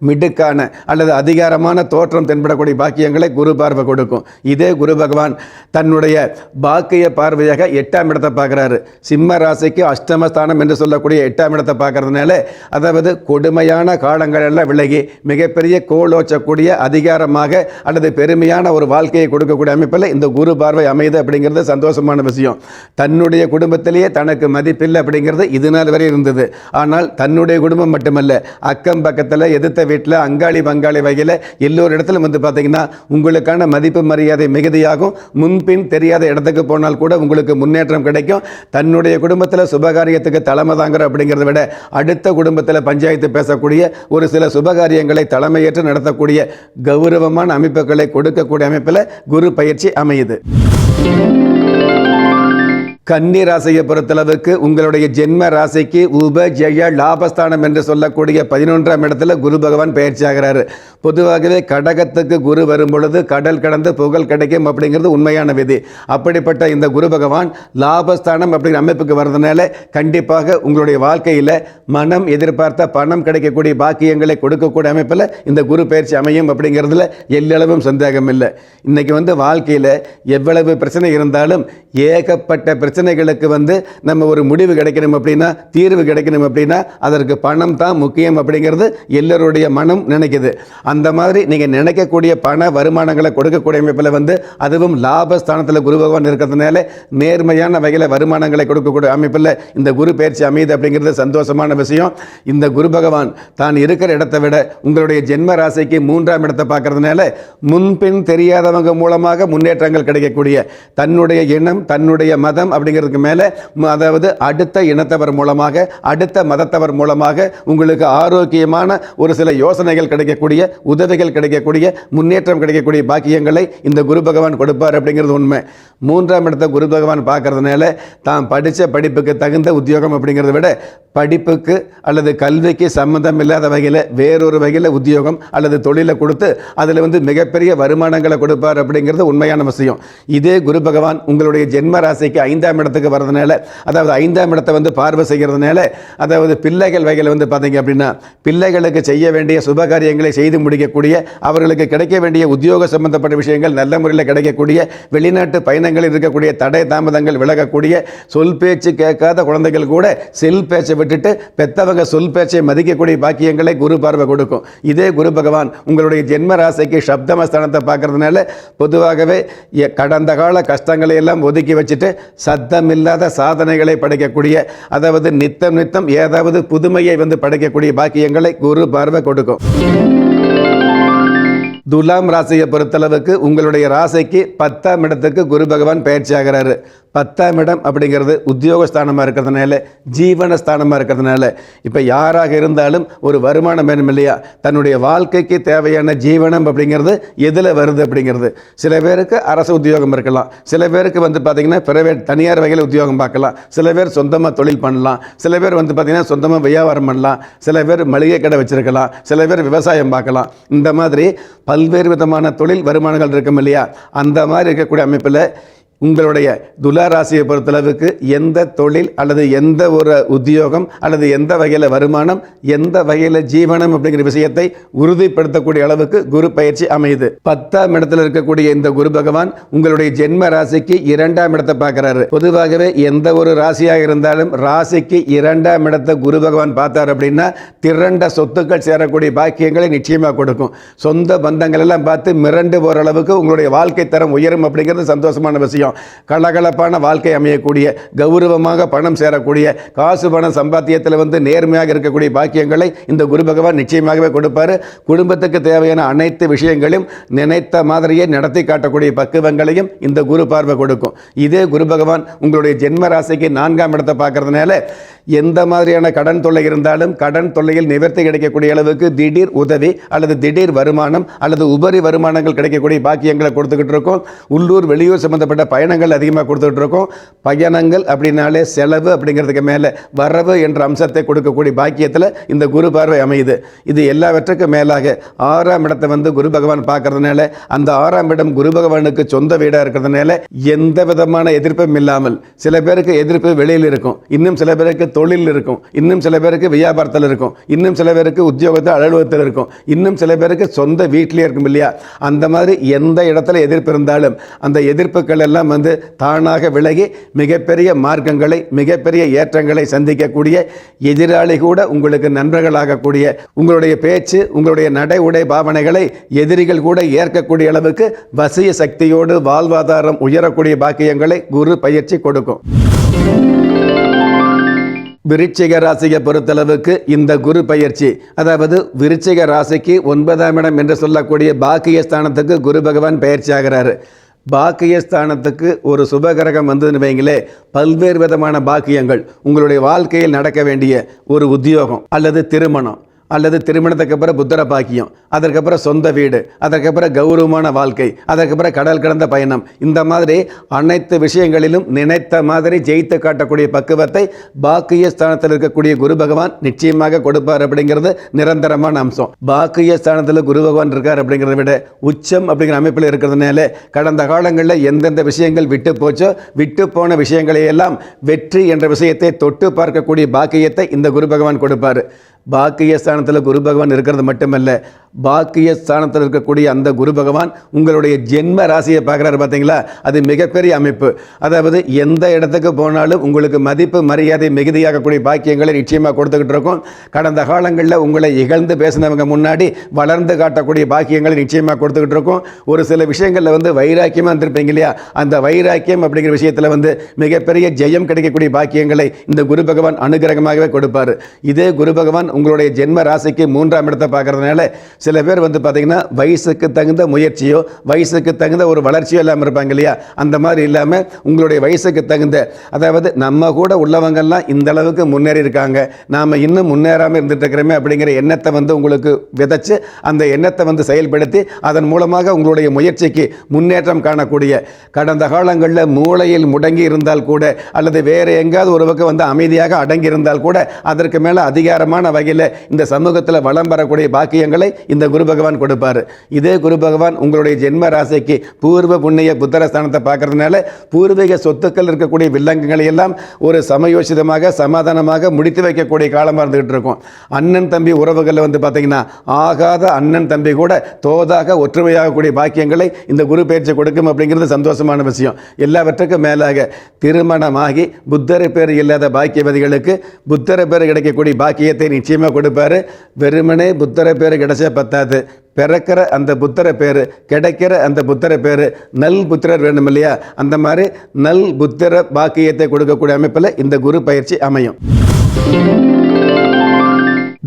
மிடுக்கான அல்லது அதிகாரமான தோற்றம் தென்படக்கூடிய பாக்கியங்களை குரு பார்வை கொடுக்கும். இதே குரு பகவான் தன்னுடைய பாக்கிய பார்வையாக 8ஆம் இடத்தை பார்க்குறாரு. சிம்ம ராசிக்கு அஷ்டமஸ்தானம் என்று சொல்லக்கூடிய 8ஆம் இடத்தை பார்க்கறதுனால, அதாவது கொடுமையான காலங்கள் எல்லாம் விலகி மிகப்பெரிய கோலோச்சக்கூடிய அதிகாரமாக அல்லது பெருமையான ஒரு வாழ்க்கையை கொடுக்கக்கூடிய அமைப்பில் இந்த குரு பார்வை அமையுது அப்படிங்கிறது சந்தோஷமான விஷயம். தன்னுடைய குடும்பத்திலேயே தனக்கு மதிப்பில்லை அப்படிங்கிறது இது நாள் வரை இருந்தது. ஆனால் தன்னுடைய குடும்பம் மட்டுமல்ல, அக்கம் பக்கத்தில் எதிர்த்த வீட்டில் அங்காளி பங்காளி வகையில் எல்லோரு இடத்துல பார்த்தீங்கன்னா உங்களுக்கான மதிப்பு மரியாதை மிகுதியாகும். முன்பின் தெரியாத இடத்துக்கு போனால் கூட உங்களுக்கு முன்னேற்றம் கிடைக்கும். தன்னுடைய குடும்பத்தில் சுபகாரியத்துக்கு தலைமை தாங்கிற அப்படிங்கிறத விட அடுத்த குடும்பத்தில் பஞ்சாயத்து பேசக்கூடிய ஒரு சில சுபகாரியங்களை தலைமையேற்று நடத்தக்கூடிய கௌரவமான அமைப்புகளை கொடுக்கக்கூடிய அமைப்பில் குரு பயிற்சி அமையுது. கன்னி ராசியை பொறுத்தளவுக்கு உங்களுடைய ஜென்ம ராசிக்கு உபஜய லாபஸ்தானம் என்று சொல்லக்கூடிய 11ஆம் இடத்துல குரு பகவான் பயிற்சி ஆகிறாரு. பொதுவாகவே கடகத்துக்கு குரு வரும் பொழுது கடல் கடந்து புகழ் கிடைக்கும் அப்படிங்கிறது உண்மையான விதி. அப்படிப்பட்ட இந்த குரு பகவான் லாபஸ்தானம் அப்படிங்கிற அமைப்புக்கு வர்றதுனால கண்டிப்பாக உங்களுடைய வாழ்க்கையில் மனம் எதிர்பார்த்த பணம் கிடைக்கக்கூடிய பாக்கியங்களை கொடுக்கக்கூடிய அமைப்பில் இந்த குரு பயிற்சி அமையும் அப்படிங்கிறதுல எல்லளவும் சந்தேகம் இல்லை. இன்னைக்கு வாழ்க்கையில் எவ்வளவு பிரச்சனை இருந்தாலும் ஏகப்பட்ட பிரச்சனைகளுக்கு நம்ம ஒரு முடிவு கிடைக்கணும் அப்படின்னா, தீர்வு கிடைக்கணும் அப்படின்னா அதற்கு பணம் தான் முக்கியம் அப்படிங்கிறது எல்லோருடைய மனம் நினைக்குது. அந்த மாதிரி நீங்கள் நினைக்கக்கூடிய பண வருமானங்களை கொடுக்கக்கூடிய அமைப்பில் அதுவும் லாபஸ்தானத்தில் குரு பகவான் இருக்கிறதுனால நேர்மையான வகையில் வருமானங்களை கொடுக்கக்கூடிய அமைப்பில் இந்த குரு பயிற்சி அமையுது அப்படிங்கிறது சந்தோஷமான விஷயம். இந்த குரு பகவான் தான் இருக்கிற இடத்தை விட உங்களுடைய ஜென்ம ராசிக்கு 3ஆம் இடத்தை பார்க்கறதுனால முன்பின் தெரியாதவங்க மூலமாக முன்னேற்றங்கள் கிடைக்கக்கூடிய, தன்னுடைய இனம் தன்னுடைய மதம் அப்படிங்கிறதுக்கு மேலே, அதாவது அடுத்த இனத்தவர் மூலமாக அடுத்த மதத்தவர் மூலமாக உங்களுக்கு ஆரோக்கியமான ஒரு சில யோசனைகள் கிடைக்கக்கூடிய, உதவிகள் கிடைக்கக்கூடிய, முன்னேற்றம் கிடைக்கக்கூடிய பாக்கியங்களை இந்த குரு பகவான் கொடுப்பார் அப்படிங்கிறது உண்மை. 3ஆம் இடத்தை குரு பகவான் பார்க்கறதுனால தான் படித்த படிப்புக்கு தகுந்த உத்தியோகம் அப்படிங்கிறத விட படிப்புக்கு அல்லது கல்விக்கு சம்பந்தம் இல்லாத வகையில் வேறொரு வகையில் உத்தியோகம் அல்லது தொழிலை கொடுத்து அதில் மிகப்பெரிய வருமானங்களை கொடுப்பார் அப்படிங்கிறது உண்மையான விஷயம். இதே குரு பகவான் உங்களுடைய ஜென்ம ராசிக்கு 5ஆம் இடத்துக்கு வரதுனால, அதாவது 5ஆம் இடத்தை பார்வை செய்கிறதுனால, அதாவது பிள்ளைகள் வகையில் பார்த்தீங்க அப்படின்னா பிள்ளைகளுக்கு செய்ய வேண்டிய சுபகாரியங்களை செய்து முடிக்கக்கூடிய, அவர்களுக்கு கிடைக்க வேண்டிய உத்தியோக சம்பந்தப்பட்ட விஷயங்கள் நல்ல முறையில் கிடைக்கக்கூடிய, வெளிநாட்டு பயணங்களில் இருக்கக்கூடிய தடை தாமதங்கள் விலகக்கூடிய, சொல் பேச்சு கேட்காத குழந்தைகள் கூட செல் பேச்சை விட்டுட்டு பெத்தவங்க சொல் பேச்சை மதிக்கக்கூடிய பாக்கியங்களை குரு பார்வை கொடுக்கும். இதே குரு பகவான் உங்களுடைய ஜென்ம ராசிக்கு சப்தமஸ்தானத்தை பார்க்கறதுனால பொதுவாகவே கடந்த கால கஷ்டங்களை எல்லாம் ஒதுக்கி வச்சுட்டு சத்தமில்லாத சாதனைகளை படைக்கக்கூடிய, அதாவது நித்தம் ஏதாவது புதுமையை படைக்கக்கூடிய பாக்கியங்களை குரு பார்வை கொடுக்கும். துலாம் ராசியை பொறுத்தளவுக்கு உங்களுடைய ராசிக்கு 10ஆம் இடத்துக்கு குரு பகவான் பயிற்சி ஆகிறாரு. 10ஆம் இடம் அப்படிங்கிறது உத்தியோகஸ்தானமாக இருக்கிறதுனால, ஜீவனஸ்தானமாக இருக்கிறதுனால, இப்போ யாராக இருந்தாலும் ஒரு வருமானம் வேணும் இல்லையா? தன்னுடைய வாழ்க்கைக்கு தேவையான ஜீவனம் அப்படிங்கிறது எதில் வருது அப்படிங்கிறது. சில பேருக்கு அரசு உத்தியோகம் இருக்கலாம், சில பேருக்கு பார்த்தீங்கன்னா பிரைவேட் தனியார் வகையில் உத்தியோகம் பார்க்கலாம், சில பேர் சொந்தமாக தொழில் பண்ணலாம், சில பேர் பார்த்தீங்கன்னா சொந்தமாக வியாபாரம் பண்ணலாம், சில பேர் மளிகை கடை வச்சிருக்கலாம், சில பேர் விவசாயம் பார்க்கலாம். இந்த மாதிரி பல்வேறு விதமான தொழில் வருமானங்கள் இருக்கும் இல்லையா? அந்த மாதிரி இருக்கக்கூடிய அமைப்பில் உங்களுடைய துலா ராசியை பொறுத்தளவுக்கு எந்த தொழில் அல்லது எந்த ஒரு உத்தியோகம் அல்லது எந்த வகையில் வருமானம், எந்த வகையில் ஜீவனம் அப்படிங்கிற விஷயத்தை உறுதிப்படுத்தக்கூடிய அளவுக்கு குரு பயிற்சி அமையுது. 10ஆம் இடத்துல இருக்கக்கூடிய இந்த குரு பகவான் உங்களுடைய ஜென்ம ராசிக்கு 2ஆம் இடத்தை பார்க்கிறாரு. பொதுவாகவே எந்த ஒரு ராசியாக இருந்தாலும் ராசிக்கு 2ஆம் இடத்தை குரு பகவான் பார்த்தார் அப்படின்னா திரண்ட சொத்துக்கள் சேரக்கூடிய பாக்கியங்களை நிச்சயமாக கொடுக்கும். சொந்த பந்தங்கள் எல்லாம் பார்த்து மிரண்டு போகிற அளவுக்கு உங்களுடைய வாழ்க்கை தரம் உயரும் அப்படிங்கிறது சந்தோஷமான விஷயம். கலகலப்பான வாழ்க்கை அமையக்கூடிய, கௌரவமாக பணம் சேரக்கூடிய, காசு பணம் சம்பாத்தியத்தில் நேர்மையாக இருக்கக்கூடிய பாக்கியங்களை இந்த குரு பகவான் நிச்சயமாகவே கொடுப்பார். குடும்பத்துக்கு தேவையான அனைத்து விஷயங்களையும் நினைத்த மாதிரியே நடத்தி காட்டக்கூடிய பக்குவங்களையும் இந்த குரு பார்வை கொடுக்கும். இதே குரு பகவான் உங்களுடைய ஜென்ம ராசிக்கு 4ஆம் இடத்தை பார்க்கறதுனால எந்த மாதிரியான கடன் தொல்லை இருந்தாலும் கடன் தொல்லையில் நிவர்த்தி கிடைக்கக்கூடிய அளவுக்கு திடீர் உதவி அல்லது திடீர் வருமானம் அல்லது உபரி வருமானங்கள் கிடைக்கக்கூடிய பாக்கியங்களை கொடுத்துக்கிட்டு இருக்கோம். உள்ளூர் வெளியூர் சம்பந்தப்பட்ட பயணங்கள் அதிகமாக கொடுத்துட்டு இருக்கோம். பயணங்கள் அப்படின்னாலே செலவு அப்படிங்கிறதுக்கு மேலே வரவு என்ற அம்சத்தை கொடுக்கக்கூடிய பாக்கியத்தில் இந்த குரு பார்வை அமையுது. இது எல்லாவற்றுக்கும் மேலாக 6ஆம் இடத்தை குரு பகவான் பார்க்கறதுனால, அந்த 6ஆம் இடம் குரு பகவானுக்கு சொந்த வீடாக இருக்கிறதுனால எந்த விதமான எதிர்ப்பும் இல்லாமல், சில பேருக்கு எதிர்ப்பு வெளியில் இருக்கும், இன்னும் சில பேருக்கு தொழில் இருக்கும், இன்னும் சில பேருக்கு வியாபாரத்தில் இருக்கும், இன்னும் சில பேருக்கு உத்தியோகத்தில் அலுவலகத்தில் இருக்கும், இன்னும் சில பேருக்கு சொந்த வீட்டிலே இருக்கும் இல்லையா? அந்த மாதிரி எந்த இடத்துல எதிர்ப்பு இருந்தாலும் அந்த எதிர்ப்புகள் எல்லாம் தானாக விலகி மிகப்பெரிய மார்க்கங்களை, மிகப்பெரிய ஏற்றங்களை சந்திக்கக்கூடிய, எதிராளி கூட உங்களுக்கு நண்பர்களாகக்கூடிய, உங்களுடைய பேச்சு, உங்களுடைய நடை உடை பாவனைகளை எதிரிகள் கூட ஏற்கக்கூடிய அளவுக்கு வசிய சக்தியோடு வாழ்வாதாரம் உயரக்கூடிய பாக்கியங்களை குரு பயிற்சி கொடுக்கும். விருச்சிக ராசியை பொறுத்தளவுக்கு இந்த குரு பயிற்சி, அதாவது விருச்சிக ராசிக்கு 9ஆம் இடம் என்று சொல்லக்கூடிய பாக்கியஸ்தானத்துக்கு குரு பகவான் பயிற்சி ஆகிறாரு. பாக்கியஸ்தானத்துக்கு ஒரு சுபகிரகம் வந்ததுன்னு வைங்களே, பல்வேறு விதமான பாக்கியங்கள், உங்களுடைய வாழ்க்கையில் நடக்க வேண்டிய ஒரு உத்தியோகம் அல்லது திருமணம் அல்லது திருமணத்துக்கு அப்புறம் புத்திர பாக்கியம், அதற்கப்புறம் சொந்த வீடு, அதற்கப்புறம் கௌரவமான வாழ்க்கை, அதற்கப்புறம் கடல் கடந்த பயணம், இந்த மாதிரி அனைத்து விஷயங்களிலும் நினைத்த மாதிரி ஜெயித்து காட்டக்கூடிய பக்குவத்தை பாக்கிய ஸ்தானத்தில் இருக்கக்கூடிய குரு பகவான் நிச்சயமாக கொடுப்பார் அப்படிங்கிறது நிரந்தரமான அம்சம். பாக்கிய ஸ்தானத்தில் குரு பகவான் இருக்கார் அப்படிங்கிறத விட உச்சம் அப்படிங்கிற அமைப்பில் இருக்கிறதுனால கடந்த காலங்களில் எந்தெந்த விஷயங்கள் விட்டு போச்சோ விட்டு போன விஷயங்களை எல்லாம் வெற்றி என்ற விஷயத்தை தொட்டு பார்க்கக்கூடிய பாக்கியத்தை இந்த குரு பகவான் கொடுப்பார். பாக்கிய ஸ்தானத்தில் குரு பகவான் இருக்கிறது மட்டுமல்ல, பாக்கிய ஸ்தானத்தில் இருக்கக்கூடிய அந்த குரு பகவான் உங்களுடைய ஜென்ம ராசியை பார்க்குறாரு பார்த்தீங்களா, அது மிகப்பெரிய அமைப்பு. அதாவது எந்த இடத்துக்கு போனாலும் உங்களுக்கு மதிப்பு மரியாதை மிகுதியாகக்கூடிய பாக்கியங்களை நிச்சயமாக கொடுத்துக்கிட்டு இருக்கோம். கடந்த காலங்களில் உங்களை இகழ்ந்து பேசினவங்க முன்னாடி வளர்ந்து காட்டக்கூடிய பாக்கியங்களை நிச்சயமாக கொடுத்துக்கிட்டு இருக்கோம். ஒரு சில விஷயங்களில் வைராக்கியமாக இருந்திருப்பீங்க இல்லையா, அந்த வைராக்கியம் அப்படிங்கிற விஷயத்தில் மிகப்பெரிய ஜெயம் கிடைக்கக்கூடிய பாக்கியங்களை இந்த குரு பகவான் அனுகிரகமாகவே கொடுப்பார். இதே குரு பகவான் உங்களுடைய ஜென்ம ராசிக்கு 3ஆம் இடத்தை பார்க்கறதுனால சில பேர் பார்த்தீங்கன்னா வயசுக்கு தகுந்த முயற்சியோ வயசுக்கு தகுந்த ஒரு வளர்ச்சியோ இல்லாமல் இருப்பாங்க இல்லையா, அந்த மாதிரி இல்லாமல் உங்களுடைய வயசுக்கு தகுந்த, அதாவது நம்ம கூட உள்ளவங்கெல்லாம் இந்த அளவுக்கு முன்னேறி இருக்காங்க, நாம் இன்னும் முன்னேறாமல் இருந்துட்டு இருக்கிறோமே அப்படிங்கிற எண்ணத்தை உங்களுக்கு விதைச்சு அந்த எண்ணத்தை செயல்படுத்தி அதன் மூலமாக உங்களுடைய முயற்சிக்கு முன்னேற்றம் காணக்கூடிய, கடந்த காலங்களில் மூளையில் முடங்கி இருந்தால் கூட அல்லது வேறு எங்காவது ஒரு பக்கம் அமைதியாக அடங்கி இருந்தால் கூட அதற்கு மேலே அதிகாரமான வகையில் இந்த சமூகத்தில் வளம் பெறக்கூடிய பாக்கியங்களை இந்த குரு பகவான் கொடுப்பார். இதே குரு பகவான் உங்களுடைய ஜென்ம ராசிக்கு பூர்வ புண்ணிய புத்திரஸ்தானத்தை பார்க்கறதுனால பூர்வீக சொத்துக்கள் இருக்கக்கூடிய வில்லங்கங்களை எல்லாம் ஒரு சமயோசிதமாக சமாதானமாக முடித்து வைக்கக்கூடிய காலமாக இருந்துகிட்டு இருக்கும். அண்ணன் தம்பி உறவுகளில் பார்த்தீங்கன்னா ஆகாத அண்ணன் தம்பி கூட தோதாக ஒற்றுமையாகக்கூடிய பாக்கியங்களை இந்த குரு பயிற்சி கொடுக்கும் அப்படிங்கிறது சந்தோஷமான விஷயம். எல்லாவற்றுக்கும் மேலாக திருமணமாகி புத்தர பேர் இல்லாத பாக்கியவதிகளுக்கு புத்தர பேர் கிடைக்கக்கூடிய பாக்கியத்தை நிச்சயமாக கொடுப்பாரு. வெறுமனே புத்தர பேர் கிடைச்ச பத்தாது, பிறக்கிற அந்த புத்தர பேர், கிடைக்கிற அந்த புத்தர பேர் நல் புத்திரர் வேணும் இல்லையா, அந்த மாதிரி நல் புத்திர பாக்கியத்தை கொடுக்கக்கூடிய அமைப்பில் இந்த குரு பயிற்சி அமையும்.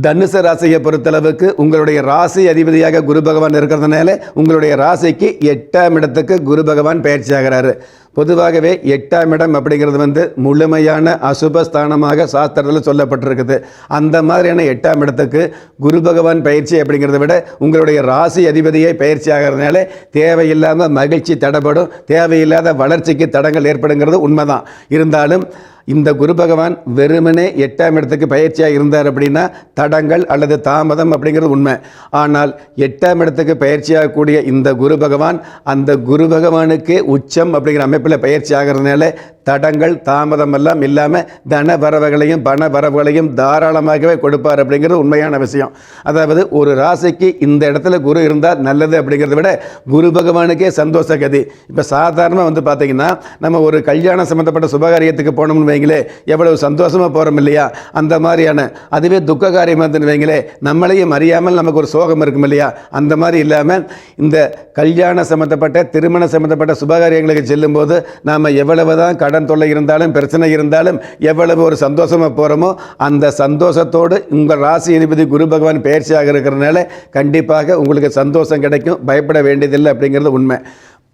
தனுசு ராசியை பொறுத்தளவுக்கு உங்களுடைய ராசி அதிபதியாக குரு பகவான் இருக்கிறதுனால உங்களுடைய ராசிக்கு 8ஆம் இடத்துக்கு குரு பகவான் பயிற்சி ஆகிறாரு. பொதுவாகவே 8ஆம் இடம் அப்படிங்கிறது முழுமையான அசுபஸ்தானமாக சாஸ்திரத்தில் சொல்லப்பட்டிருக்குது. அந்த மாதிரியான 8ஆம் இடத்துக்கு குரு பகவான் பயிற்சி அப்படிங்கிறத விட உங்களுடைய ராசி அதிபதியை பயிற்சி ஆகிறதுனால தேவையில்லாமல் மகிழ்ச்சி தடைப்படும், தேவையில்லாத வளர்ச்சிக்கு தடங்கள் ஏற்படுங்கிறது உண்மைதான். இருந்தாலும் இந்த குரு பகவான் வெறுமனே 8ஆம் இடத்துக்கு பயிற்சியாக இருந்தார் அப்படின்னா தடங்கள் அல்லது தாமதம் அப்படிங்கிறது உண்மை. ஆனால் 8ஆம் இடத்துக்கு பயிற்சியாகக்கூடிய இந்த குரு பகவான் அந்த குரு பகவானுக்கே உச்சம் அப்படிங்கிற அமைப்பில் பயிற்சி ஆகிறதுனால தடங்கள் தாமதம் எல்லாம் இல்லாமல் தன வரவுகளையும் பண வரவுகளையும் தாராளமாகவே கொடுப்பார் அப்படிங்கிறது உண்மையான விஷயம். அதாவது ஒரு ராசிக்கு இந்த இடத்துல குரு இருந்தால் நல்லது அப்படிங்கிறத விட குரு பகவானுக்கே சந்தோஷ கதி. இப்போ சாதாரணமாக பார்த்தீங்கன்னா நம்ம ஒரு கல்யாணம் சம்மந்தப்பட்ட சுபகாரியத்துக்கு போனோம்னு வைங்களே எவ்வளவு சந்தோஷமாக போகிறோம் இல்லையா, அந்த மாதிரியான அதுவே துக்க காரியம் வந்து வைங்களே நம்மளையும் அறியாமல் நமக்கு ஒரு சோகம் இருக்கும் இல்லையா, அந்த மாதிரி இல்லாமல் இந்த கல்யாண சம்மந்தப்பட்ட திருமண சம்மந்தப்பட்ட சுபகாரியங்களுக்கு செல்லும்போது நாம் எவ்வளவு தான் கடன் தொல்லை இருந்தாலும் பிரச்சனை இருந்தாலும் எவ்வளவு ஒரு சந்தோஷமாக போகிறோமோ அந்த சந்தோஷத்தோடு உங்கள் ராசி அதிபதி குரு பகவான் பயிற்சியாக இருக்கிறதுனால கண்டிப்பாக உங்களுக்கு சந்தோஷம் கிடைக்கும், பயப்பட வேண்டியதில்லை அப்படிங்கிறது உண்மை.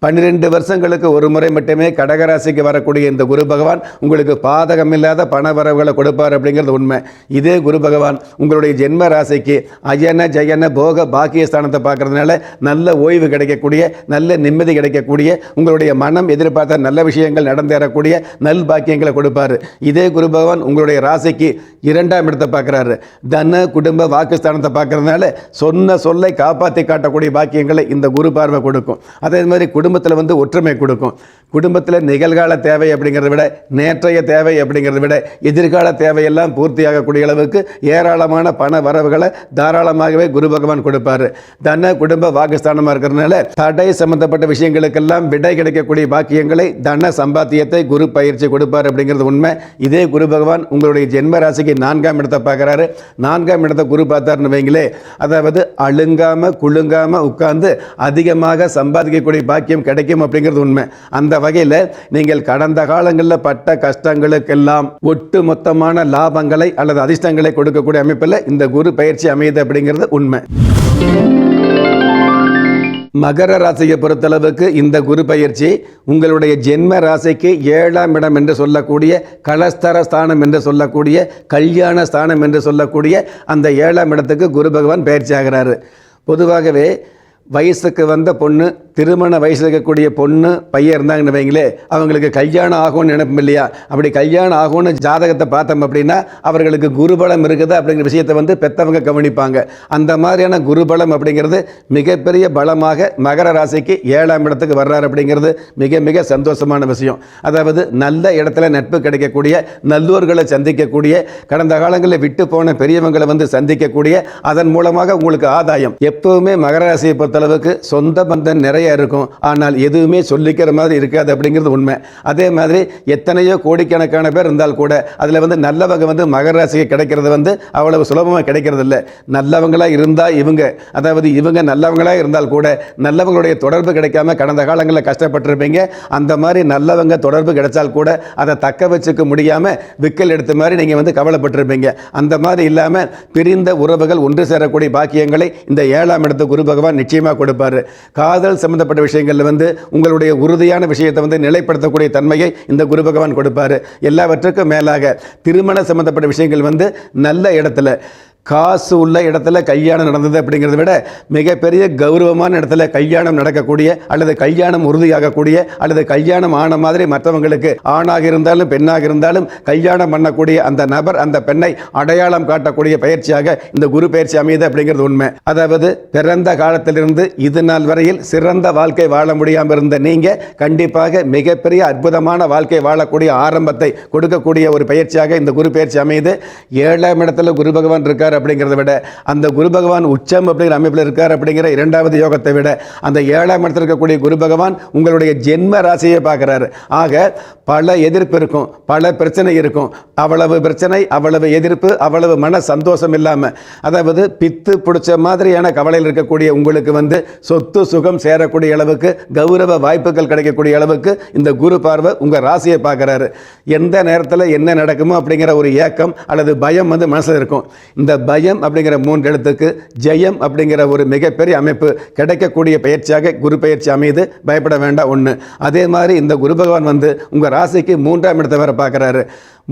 12 வருஷங்களுக்கு ஒரு முறை மட்டுமே கடகராசிக்கு வரக்கூடிய இந்த குரு பகவான் உங்களுக்கு பாதகமில்லாத பண வரவுகளை கொடுப்பார் அப்படிங்கிறது உண்மை. இதே குரு பகவான் உங்களுடைய ஜென்ம ராசிக்கு அயன ஜயன போக பாக்கிய ஸ்தானத்தை பார்க்கறதுனால நல்ல ஓய்வு கிடைக்கக்கூடிய, நல்ல நிம்மதி கிடைக்கக்கூடிய, உங்களுடைய மனம் எதிர்பார்த்த நல்ல விஷயங்கள் நடந்தேறக்கூடிய நல் பாக்கியங்களை கொடுப்பார். இதே குரு பகவான் உங்களுடைய ராசிக்கு 2ஆம் இடத்தை பார்க்குறாரு, தன குடும்ப வாக்குஸ்தானத்தை பார்க்கறதுனால சொன்ன சொல்லை காப்பாற்றி காட்டக்கூடிய பாக்கியங்களை இந்த குரு பார்வை கொடுக்கும். அதே மாதிரி குடும்பத்தில் ஒற்றுமை கொடுக்கும். குடும்பத்தில் நிகழ்கால தேவை அப்படிங்கிறத விட நேற்றைய தேவை அப்படிங்கிறத விட எதிர்கால தேவையெல்லாம் பூர்த்தியாகக்கூடிய அளவுக்கு ஏராளமான பண வரவுகளை தாராளமாகவே குரு பகவான் கொடுப்பார். தன குடும்ப வாக்குஸ்தானமாக இருக்கிறதுனால தடை சம்பந்தப்பட்ட விஷயங்களுக்கெல்லாம் விடை கிடைக்கக்கூடிய பாக்கியங்களை தன சம்பாத்தியத்தை குரு பயிற்சி கொடுப்பார் அப்படிங்கிறது உண்மை. இதே குரு பகவான் உங்களுடைய ஜென்ம ராசிக்கு 4ஆம் இடத்தை பார்க்குறாரு. 4ஆம் இடத்தை குரு பார்த்தாருன்னு வைங்களே, அதாவது அழுங்காம குழுங்காம உட்கார்ந்து அதிகமாக சம்பாதிக்கக்கூடிய பாக்கியம் கிடைக்கும் அப்படிங்கிறது உண்மை. அந்த வகையில் நீங்கள் கடந்த காலங்களில் பட்ட கஷ்டங்களுக்கெல்லாம் ஒட்டு மொத்தமான லாபங்களை அல்லது அதிர்ஷ்டங்களை கொடுக்கக்கூடிய அமைப்பில் இந்த குரு பயிற்சி அமையுது அப்படிங்கிறது உண்மை. மகர ராசியை பொறுத்தளவுக்கு இந்த குரு பயிற்சி உங்களுடைய ஜென்ம ராசிக்கு 7ஆம் இடம் என்று சொல்லக்கூடிய கலஸ்தர ஸ்தானம் என்று சொல்லக்கூடிய கல்யாண ஸ்தானம் என்று சொல்லக்கூடிய அந்த 7ஆம் இடத்துக்கு குரு பகவான் பயிற்சி ஆகிறாரு. பொதுவாகவே வயசுக்கு வந்த பொண்ணு, திருமண வயசில் இருக்கக்கூடிய பொண்ணு பையன் இருந்தாங்கன்னு வைங்களே, அவங்களுக்கு கல்யாணம் ஆகும்னு நினைப்போம் இல்லையா? அப்படி கல்யாணம் ஆகும்னு ஜாதகத்தை பார்த்தோம் அப்படின்னா அவர்களுக்கு குருபலம் இருக்குது அப்படிங்கிற விஷயத்தை பெற்றவங்க கவனிப்பாங்க. அந்த மாதிரியான குருபலம் அப்படிங்கிறது மிகப்பெரிய பலமாக மகர ராசிக்கு 7ஆம் இடத்துக்கு வர்றாரு அப்படிங்கிறது மிக மிக சந்தோஷமான விஷயம். அதாவது நல்ல இடத்துல நட்பு கிடைக்கக்கூடிய, நல்லோர்களை சந்திக்கக்கூடிய, கடந்த காலங்களில் விட்டு போன பெரியவங்களை சந்திக்கக்கூடிய, அதன் மூலமாக உங்களுக்கு ஆதாயம். எப்பவுமே மகர ராசியை பொறுத்த அளவுக்கு சொந்த பந்தம் நிறைய இருக்கும், ஆனால் எதுவுமே சொல்லிக்கிற மாதிரி இருக்காது அப்படிங்கிறது உண்மை. அதே மாதிரி எத்தனையோ கோடிக்கணக்கான பேர் இருந்தால் கூட அதில் நல்லவங்க மகர ராசிக்கு கிடைக்கிறது அவ்வளவு சுலபமாக கிடைக்கிறது இல்லை. நல்லவங்களாக இருந்தால் இவங்க நல்லவங்களாக இருந்தால் கூட நல்லவங்களுடைய தொடர்பு கிடைக்காம கடந்த காலங்களில் கஷ்டப்பட்டிருப்பீங்க. அந்த மாதிரி நல்லவங்க தொடர்பு கிடைச்சால் கூட அதை தக்க வச்சுக்க முடியாமல் விக்கல் எடுத்த மாதிரி நீங்கள் கவலைப்பட்டிருப்பீங்க. அந்த மாதிரி இல்லாமல் பிரிந்த உறவுகள் ஒன்று சேரக்கூடிய பாக்கியங்களை இந்த 7ஆம் இடத்து குரு பகவான் நிச்சயமாக கொடுப்பாரு. காதல் சம்பந்தப்பட்ட விஷயங்கள்ல உங்களுடைய உறுதியான விஷயத்தை நிலைப்படுத்தக்கூடிய தன்மையை இந்த குரு பகவான் கொடுப்பாரு. எல்லாவற்றுக்கும் மேலாக திருமண சம்பந்தப்பட்ட விஷயங்கள் நல்ல இடத்துல, காசு உள்ள இடத்துல கல்யாணம் நடந்தது அப்படிங்கிறத விட மிகப்பெரிய கௌரவமான இடத்துல கல்யாணம் நடக்கக்கூடிய, அல்லது கல்யாணம் உறுதியாகக்கூடிய, அல்லது கல்யாணம் ஆன மாதிரி மற்றவங்களுக்கு ஆணாக இருந்தாலும் பெண்ணாக இருந்தாலும் கல்யாணம் பண்ணக்கூடிய அந்த நபர் அந்த பெண்ணை அடையாளம் காட்டக்கூடிய பயிற்சியாக இந்த குரு பயிற்சி அமையுது அப்படிங்கிறது உண்மை. அதாவது பிறந்த காலத்திலிருந்து இது நாள் வரையில் சிறந்த வாழ்க்கை வாழ முடியாமல் இருந்த நீங்க கண்டிப்பாக மிகப்பெரிய அற்புதமான வாழ்க்கை வாழக்கூடிய ஆரம்பத்தை கொடுக்கக்கூடிய ஒரு பயிற்சியாக இந்த குரு பயிற்சி அமையுது. 7ஆம் இடத்துல குரு பகவான் இருக்கார் அப்படிங்கிறத விட, அந்த குரு பகவான் உச்சம் அப்படிங்கிற அமைப்பில் இருக்கார் அப்படிங்கிற 2வது யோகத்தை விட, அந்த 7ஆம் இடத்தில் இருக்கக்கூடிய குரு பகவான் உங்களுடைய ஜென்ம ராசியை பார்க்கிறாரு. ஆக பல எதிர்ப்பு இருக்கும், பல பிரச்சனை இருக்கும். அவ்வளவு பிரச்சனை, அவ்வளவு எதிர்ப்பு, அவ்வளவு மன சந்தோஷம் இல்லாமல், அதாவது பித்து பிடிச்ச மாதிரியான கவலையில் இருக்கக்கூடிய உங்களுக்கு சொத்து சுகம் சேரக்கூடிய அளவுக்கு, கௌரவ வாய்ப்புகள் கிடைக்கக்கூடிய அளவுக்கு இந்த குரு பார்வை உங்க ராசியை பார்க்கிறாரு. எந்த நேரத்தில் என்ன நடக்குமோ அப்படிங்கிற ஒரு ஏக்கம் அல்லது பயம் மனசில் இருக்கும். இந்த பயம் அப்படிங்கிற 3 எழுத்துக்கு ஜெயம் அப்படிங்கிற ஒரு மிகப்பெரிய அமைப்பு கிடைக்கக்கூடிய பயிற்சியாக குரு பயிற்சி அமைது. பயப்பட வேண்டாம். ஒன்று, அதே மாதிரி இந்த குரு பகவான் உங்கள் ராசிக்கு 3ஆம் இடத்தை வர பார்க்குறாரு.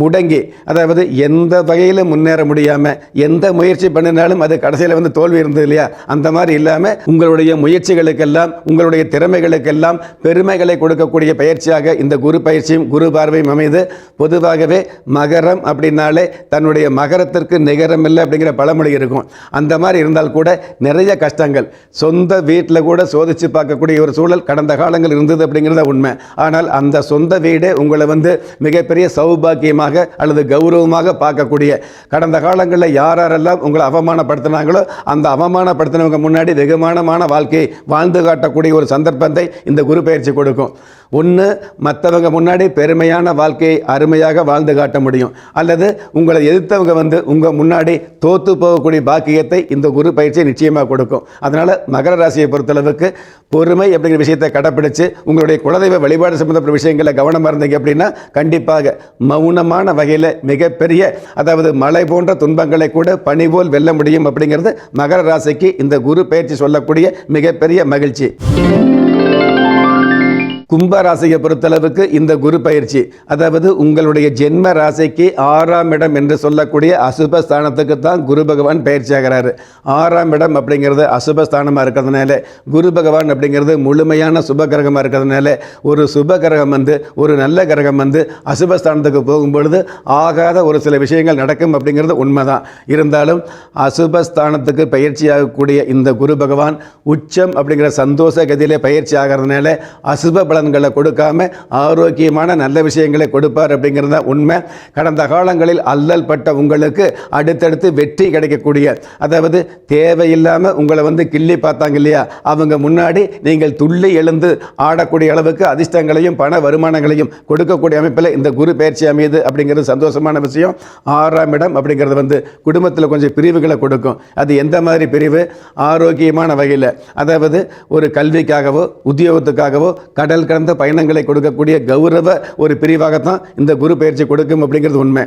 முடங்கி, அதாவது எந்த வகையில் முன்னேற முடியாமல் எந்த முயற்சி பண்ணினாலும் அது கடைசியில் தோல்வி இருந்தது இல்லையா? அந்த மாதிரி இல்லாமல் உங்களுடைய முயற்சிகளுக்கெல்லாம், உங்களுடைய திறமைகளுக்கெல்லாம் பெருமைகளை கொடுக்கக்கூடிய பயிற்சியாக இந்த குரு பயிற்சியும் குரு பார்வையும் அமைது. பொதுவாகவே மகரம் அப்படின்னாலே தன்னுடைய மகரத்திற்கு நிகரம் இல்லை அப்படிங்கிற பழமொழி இருக்கும். அந்த மாதிரி இருந்தால் கூட நிறைய கஷ்டங்கள் சொந்த வீட்டில் கூட சோதித்து பார்க்கக்கூடிய ஒரு சூழல் கடந்த காலங்கள் இருந்தது அப்படிங்கிறத உண்மை. ஆனால் அந்த சொந்த வீடே உங்களை மிகப்பெரிய சௌபாக்கியமாக அல்லது கௌரவமாக பார்க்கக்கூடிய, கடந்த காலங்களில் யாரெல்லாம் உங்களை அவமானப்படுத்தினாங்களோ அந்த அவமானப்படுத்தினவங்க முன்னாடி வெகுமானமான வாழ்க்கையை வாழ்ந்து காட்டக்கூடிய ஒரு சந்தர்ப்பத்தை இந்த குரு பயிற்சி கொடுக்கும். ஒன்று, மற்றவங்க முன்னாடி பெருமையான வாழ்க்கையை அருமையாக வாழ்ந்து காட்ட முடியும், அல்லது உங்களை எதிர்த்தவங்க உங்கள் முன்னாடி தோத்து போகக்கூடிய பாக்கியத்தை இந்த குரு பயிற்சியை நிச்சயமாக கொடுக்கும். அதனால் மகர ராசியை பொறுத்தளவுக்கு பொறுமை அப்படிங்கிற விஷயத்தை கடைப்பிடிச்சு உங்களுடைய குலதெய்வ வழிபாடு சம்பந்தப்பட்ட விஷயங்களை கவனமாக இருந்தீங்க அப்படின்னா கண்டிப்பாக மௌனமான வகையில் மிகப்பெரிய, அதாவது மலை போன்ற துன்பங்களை கூட பனி போல் வெல்ல முடியும் அப்படிங்கிறது மகர ராசிக்கு இந்த குரு பயிற்சி சொல்லக்கூடிய மிகப்பெரிய மகிழ்ச்சி. கும்பராசியை பொறுத்தளவுக்கு இந்த குரு பயிற்சி, அதாவது உங்களுடைய ஜென்ம ராசிக்கு 6ஆம் இடம் என்று சொல்லக்கூடிய அசுபஸ்தானத்துக்கு தான் குரு பகவான் பயிற்சி ஆகிறாரு. 6ஆம் இடம் அப்படிங்கிறது அசுபஸ்தானமாக இருக்கிறதுனால, குரு பகவான் அப்படிங்கிறது முழுமையான சுப கிரகமாக இருக்கிறதுனால, ஒரு சுப கிரகம் ஒரு நல்ல கிரகம் அசுபஸ்தானத்துக்கு போகும்பொழுது ஆகாத ஒரு சில விஷயங்கள் நடக்கும் அப்படிங்கிறது உண்மைதான். இருந்தாலும் அசுபஸ்தானத்துக்கு பயிற்சியாகக்கூடிய இந்த குரு பகவான் உச்சம் அப்படிங்கிற சந்தோஷ கதியிலே பயிற்சி ஆகிறதுனால அசுப பலன்களை கொடுக்காம ஆரோக்கியமான நல்ல விஷயங்களை கொடுப்பார் அப்படிங்கிறத உண்மை. கடந்த காலங்களில் அல்லல் பட்ட உங்களுக்கு அடுத்தடுத்து வெற்றி கிடைக்கக்கூடிய, அதாவது தேவையில்லாமல் உங்களை கிள்ளி பார்த்தாங்க இல்லையா, அவங்க முன்னாடி நீங்கள் துள்ளி எழுந்து ஆடக்கூடிய அளவுக்கு அதிர்ஷ்டங்களையும் பண வருமானங்களையும் கொடுக்கக்கூடிய அமைப்பில் இந்த குரு பயிற்சி அமையுது அப்படிங்கிறது சந்தோஷமான விஷயம். 6ஆம் இடம் அப்படிங்கிறது குடும்பத்தில் கொஞ்சம் பிரிவுகளை கொடுக்கும். அது எந்த மாதிரி பிரிவு? ஆரோக்கியமான வகையில், அதாவது ஒரு கல்விக்காகவோ உத்தியோகத்துக்காகவோ கடல் கடந்த பயணங்களை கொடுக்கக்கூடிய கௌரவ ஒரு பிரிவாகத்தான் இந்த குரு பயிற்சி கொடுக்கும் அப்படிங்கிறது உண்மை.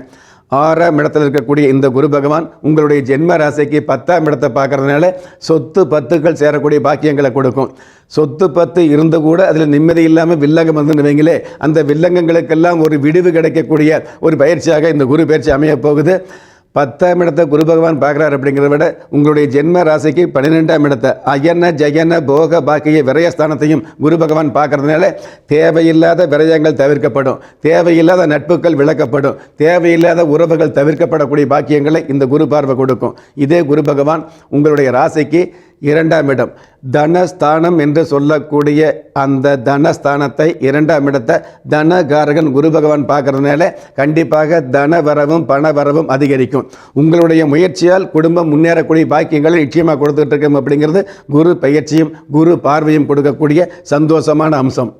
6ஆம் இடத்தில் இருக்கக்கூடிய இந்த குரு பகவான் உங்களுடைய ஜென்ம ராசிக்கு 10ஆம் இடத்தை பார்க்கறதுனால சொத்து பத்துக்கள் சேரக்கூடிய பாக்கியங்களை கொடுக்கும். சொத்து பத்து இருந்து கூட அதில் நிம்மதி இல்லாமல் வில்லங்கம் வந்து வைங்களே, அந்த வில்லங்கங்களுக்கெல்லாம் ஒரு விடிவு கிடைக்கக்கூடிய ஒரு பயிற்சியாக இந்த குரு பயிற்சி அமைய போகுது. 10ஆம் இடத்தை குரு பகவான் பார்க்குறாரு அப்படிங்கிறத விட உங்களுடைய ஜென்ம ராசிக்கு 12ஆம் இடத்தை அயன ஜயன போக பாக்கிய விரயஸ்தானத்தையும் குரு பகவான் பார்க்கறதுனால தேவையில்லாத விரயங்கள் தவிர்க்கப்படும், தேவையில்லாத நட்புகள் விளக்கப்படும், தேவையில்லாத உறவுகள் தவிர்க்கப்படக்கூடிய பாக்கியங்களை இந்த குரு பார்வை கொடுக்கும். இதே குரு பகவான் உங்களுடைய ராசிக்கு 2ஆம் இடம் தனஸ்தானம் என்று சொல்லக்கூடிய அந்த தனஸ்தானத்தை 2ஆம் இடத்தை தனகாரகன் குரு பகவான் பார்க்கறதுனால கண்டிப்பாக தன வரவும் பண வரவும் அதிகரிக்கும். உங்களுடைய முயற்சியால் குடும்பம் முன்னேறக்கூடிய பாக்கியங்களை நிச்சயமாக கொடுத்துட்டு இருக்கோம் அப்படிங்கிறது குரு பயிற்சியும் குரு பார்வையும் கொடுக்கக்கூடிய சந்தோஷமான அம்சம்.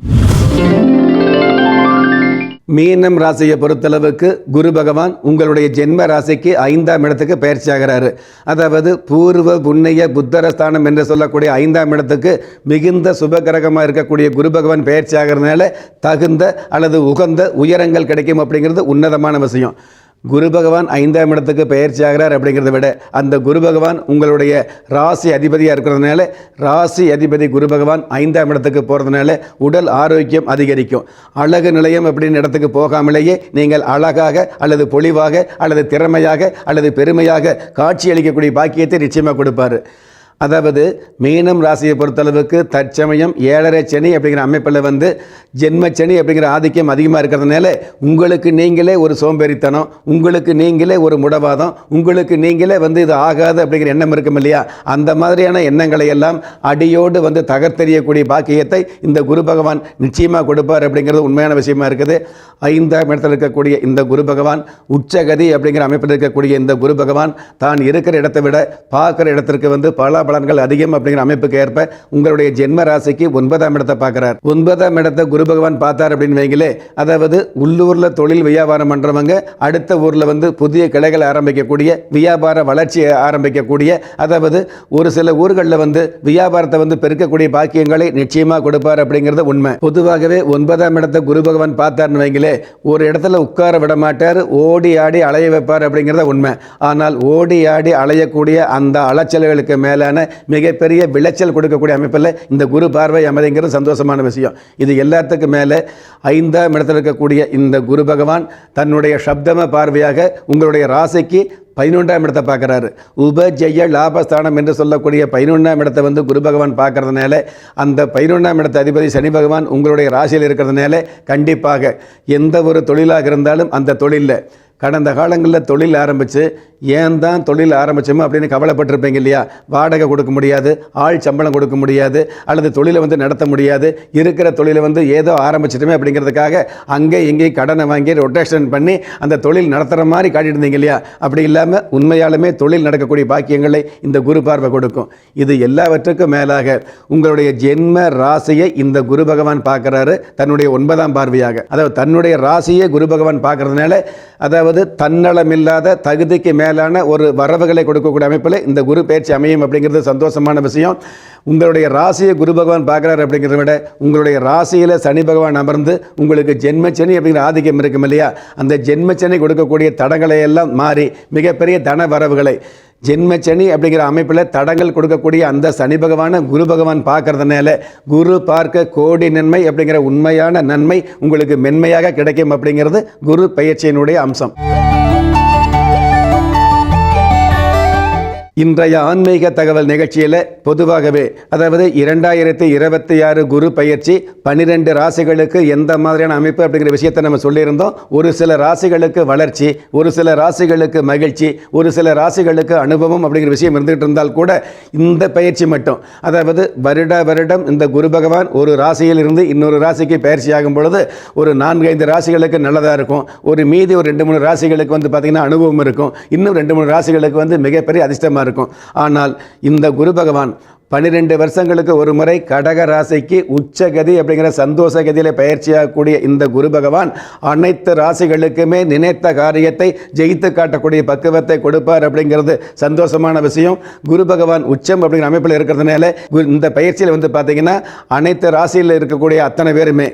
மீனம் ராசியை பொறுத்தளவுக்கு குரு பகவான் உங்களுடைய ஜென்ம ராசிக்கு 5ஆம் இடத்துக்கு பயிற்சி ஆகிறாரு. அதாவது பூர்வ புண்ணிய புத்தரஸ்தானம் என்று சொல்லக்கூடிய 5ஆம் இடத்துக்கு மிகுந்த சுபகரகமாக இருக்கக்கூடிய குரு பகவான் பயிற்சி ஆகிறதுனால தகுந்த அல்லது உகந்த உயரங்கள் கிடைக்கும் அப்படிங்கிறது உன்னதமான விஷயம். குரு பகவான் 5ஆம் இடத்துக்கு பயிற்சி ஆகிறார் அப்படிங்கிறத விட அந்த குரு பகவான் உங்களுடைய ராசி அதிபதியாக இருக்கிறதுனால ராசி அதிபதி குரு பகவான் 5ஆம் இடத்துக்கு போகிறதுனால உடல் ஆரோக்கியம் அதிகரிக்கும். அழகு நிலையம் அப்படின்னு இடத்துக்கு போகாமலேயே நீங்கள் அழகாக அல்லது பொலிவாக அல்லது திறமையாக அல்லது பெருமையாக காட்சி அளிக்கக்கூடிய பாக்கியத்தை நிச்சயமாக கொடுப்பார். அதாவது மீனம் ராசியை பொறுத்தளவுக்கு தற்சமயம் 7.5 சனி அப்படிங்கிற அமைப்பில் ஜென்மச்சனி அப்படிங்கிற ஆதிக்கம் அதிகமாக இருக்கிறதுனால உங்களுக்கு நீங்களே ஒரு சோம்பேறித்தனம், உங்களுக்கு நீங்களே ஒரு முடவாதம், உங்களுக்கு நீங்களே இது ஆகாது அப்படிங்கிற எண்ணம் இருக்கும் இல்லையா, அந்த மாதிரியான எண்ணங்களை எல்லாம் அடியோடு தகர்த்தெறியக்கூடிய பாக்கியத்தை இந்த குரு பகவான் நிச்சயமாக கொடுப்பார் அப்படிங்கிறது உண்மையான விஷயமா இருக்குது. 5ஆம் இடத்தில் இருக்கக்கூடிய இந்த குரு பகவான் உச்சகதி அப்படிங்கிற அமைப்பில் இருக்கக்கூடிய இந்த குரு பகவான் தான் இருக்கிற இடத்தை விட பார்க்குற இடத்திற்கு பல பலன்கள் அதிகம் அப்படிங்கிற அமைப்புக்கு ஏற்ப உங்களுடைய ஜென்ம ராசிக்கு 9ஆம் இடத்தை பார்க்கிறார். 9ஆம் இடத்தை குரு பகவான் பார்த்தார் அப்படின்னு வைங்களே, அதாவது உள்ளூர்ல தொழில் வியாபாரம் பண்றவங்க அடுத்த ஊர்ல புதிய கிளைகளை ஆரம்பிக்கக்கூடிய வியாபார வளர்ச்சியை ஆரம்பிக்கக்கூடிய, அதாவது ஒரு சில ஊர்களில் வியாபாரத்தை பெருக்கக்கூடிய பாக்கியங்களை நிச்சயமாக கொடுப்பார் அப்படிங்கிறது உண்மை. பொதுவாகவே 9ஆம் இடத்தை குரு பகவான் பார்த்தார்னு வைங்களே, ஒரு இடத்துல உட்கார விட மாட்டார், ஓடி ஆடி அலைய வைப்பார் அப்படிங்கிறத உண்மை. ஆனால் ஓடி ஆடி அலையக்கூடிய அந்த அலைச்சல்களுக்கு மேலான மிகப்பெரிய விளைச்சல் கொடுக்கக்கூடிய அமைப்பில் இந்த குரு பார்வை அமைதிங்கிறது சந்தோஷமான விஷயம். இது எல்லாத்துக்கும் மேலே 5ஆம் இடத்தில் இருக்கக்கூடிய இந்த குரு பகவான் தன்னுடைய சப்தம பார்வையாக உங்களுடைய ராசிக்கு 11ஆம் இடத்தை பார்க்குறாரு. உபஜெய லாபஸ்தானம் என்று சொல்லக்கூடிய 11ஆம் இடத்தை குரு பகவான் பார்க்கறதுனால அந்த 11ஆம் இடத்த அதிபதி சனி பகவான் உங்களுடைய ராசியில் இருக்கிறதுனால கண்டிப்பாக எந்த ஒரு தொழிலாக இருந்தாலும் அந்த தொழிலில் கடந்த காலங்களில் தொழில் ஆரம்பித்து ஏன் தான் தொழில் ஆரம்பித்தோமோ அப்படின்னு கவலைப்பட்டிருப்பீங்க இல்லையா, வாடகை கொடுக்க முடியாது, ஆள் சம்பளம் கொடுக்க முடியாது, அல்லது தொழிலை நடத்த முடியாது, இருக்கிற தொழிலை ஏதோ ஆரம்பிச்சிட்டுமே அப்படிங்கிறதுக்காக அங்கே இங்கேயும் கடனை வாங்கி ரொட்டேஷன் பண்ணி அந்த தொழில் நடத்துகிற மாதிரி காட்டிட்டு இருந்தீங்க இல்லையா, அப்படி இல்லாமல் உண்மையாலுமே தொழில் நடக்கக்கூடிய பாக்கியங்களை இந்த குரு பார்வை கொடுக்கும். இது எல்லாவற்றுக்கும் மேலாக உங்களுடைய ஜென்ம ராசியை இந்த குரு பகவான் பார்க்குறாரு தன்னுடைய 9ஆம் பார்வையாக. அதாவது தன்னுடைய ராசியை குரு பகவான் பார்க்கறதுனால அதாவது தன்னலமில்லாத தகுதிக்கு மேலான ஒரு வரவுகளை கொடுக்கக்கூடிய அமைப்பில் இந்த குரு பயிற்சி அமையும் அப்படிங்கிறது சந்தோஷமான விஷயம். உங்களுடைய ராசியை குரு பகவான் பார்க்குறாரு அப்படிங்கிறத விட உங்களுடைய ராசியில் சனி பகவான் அமர்ந்து உங்களுக்கு ஜென்மச்சனி அப்படிங்கிற ஆதிக்கம் இருக்கும் இல்லையா, அந்த ஜென்மச்சனி கொடுக்கக்கூடிய தடங்களை எல்லாம் மாறி மிகப்பெரிய தன வரவுகளை ஜென்மச்சனி அப்படிங்கிற அமைப்பில் தடங்கள் கொடுக்கக்கூடிய அந்த சனி பகவானை குரு பகவான் பார்க்கறதுனால குரு பார்க்க கோடி நன்மை அப்படிங்கிற உண்மையான நன்மை உங்களுக்கு மென்மையாக கிடைக்கும் அப்படிங்கிறது குரு பயிற்சியினுடைய அம்சம். இன்றைய ஆன்மீக தகவல் நிகழ்ச்சியில் பொதுவாகவே அதாவது 2026 குரு பயிற்சி 12 ராசிகளுக்கு எந்த மாதிரியான அமைப்பு அப்படிங்கிற விஷயத்தை நம்ம சொல்லியிருந்தோம். ஒரு சில ராசிகளுக்கு வளர்ச்சி, ஒரு சில ராசிகளுக்கு மகிழ்ச்சி, ஒரு சில ராசிகளுக்கு அனுபவம் அப்படிங்கிற விஷயம் இருந்துகிட்டு இருந்தால் கூட இந்த பயிற்சி மட்டும் அதாவது வருடம் இந்த குரு பகவான் ஒரு ராசியில் இருந்து இன்னொரு ராசிக்கு பயிற்சி ஆகும் பொழுது ஒரு 4-5 ராசிகளுக்கு நல்லதாக இருக்கும், ஒரு மீதி ஒரு 2-3 ராசிகளுக்கு பார்த்திங்கன்னா அனுபவம் இருக்கும், இன்னும் 2-3 ராசிகளுக்கு மிகப்பெரிய அதிர்ஷ்டமாக இருக்கும். ஆனால் இந்த குரு பகவான் 12 வருஷங்களுக்கு ஒரு முறை கடக ராசிக்கு உச்சகதி அப்படிங்கிற சந்தோஷ கதியில் பயிற்சியாகக்கூடிய இந்த குரு பகவான் அனைத்து ராசிகளுக்குமே நினைத்த காரியத்தை ஜெயித்து காட்டக்கூடிய பக்குவத்தை கொடுப்பார் அப்படிங்கிறது சந்தோஷமான விஷயம். குரு பகவான் உச்சம் அப்படிங்கிற அமைப்பில் இருக்கிறதுனால இந்த பயிற்சியில் பார்த்தீங்கன்னா அனைத்து ராசியில் இருக்கக்கூடிய அத்தனை பேருமே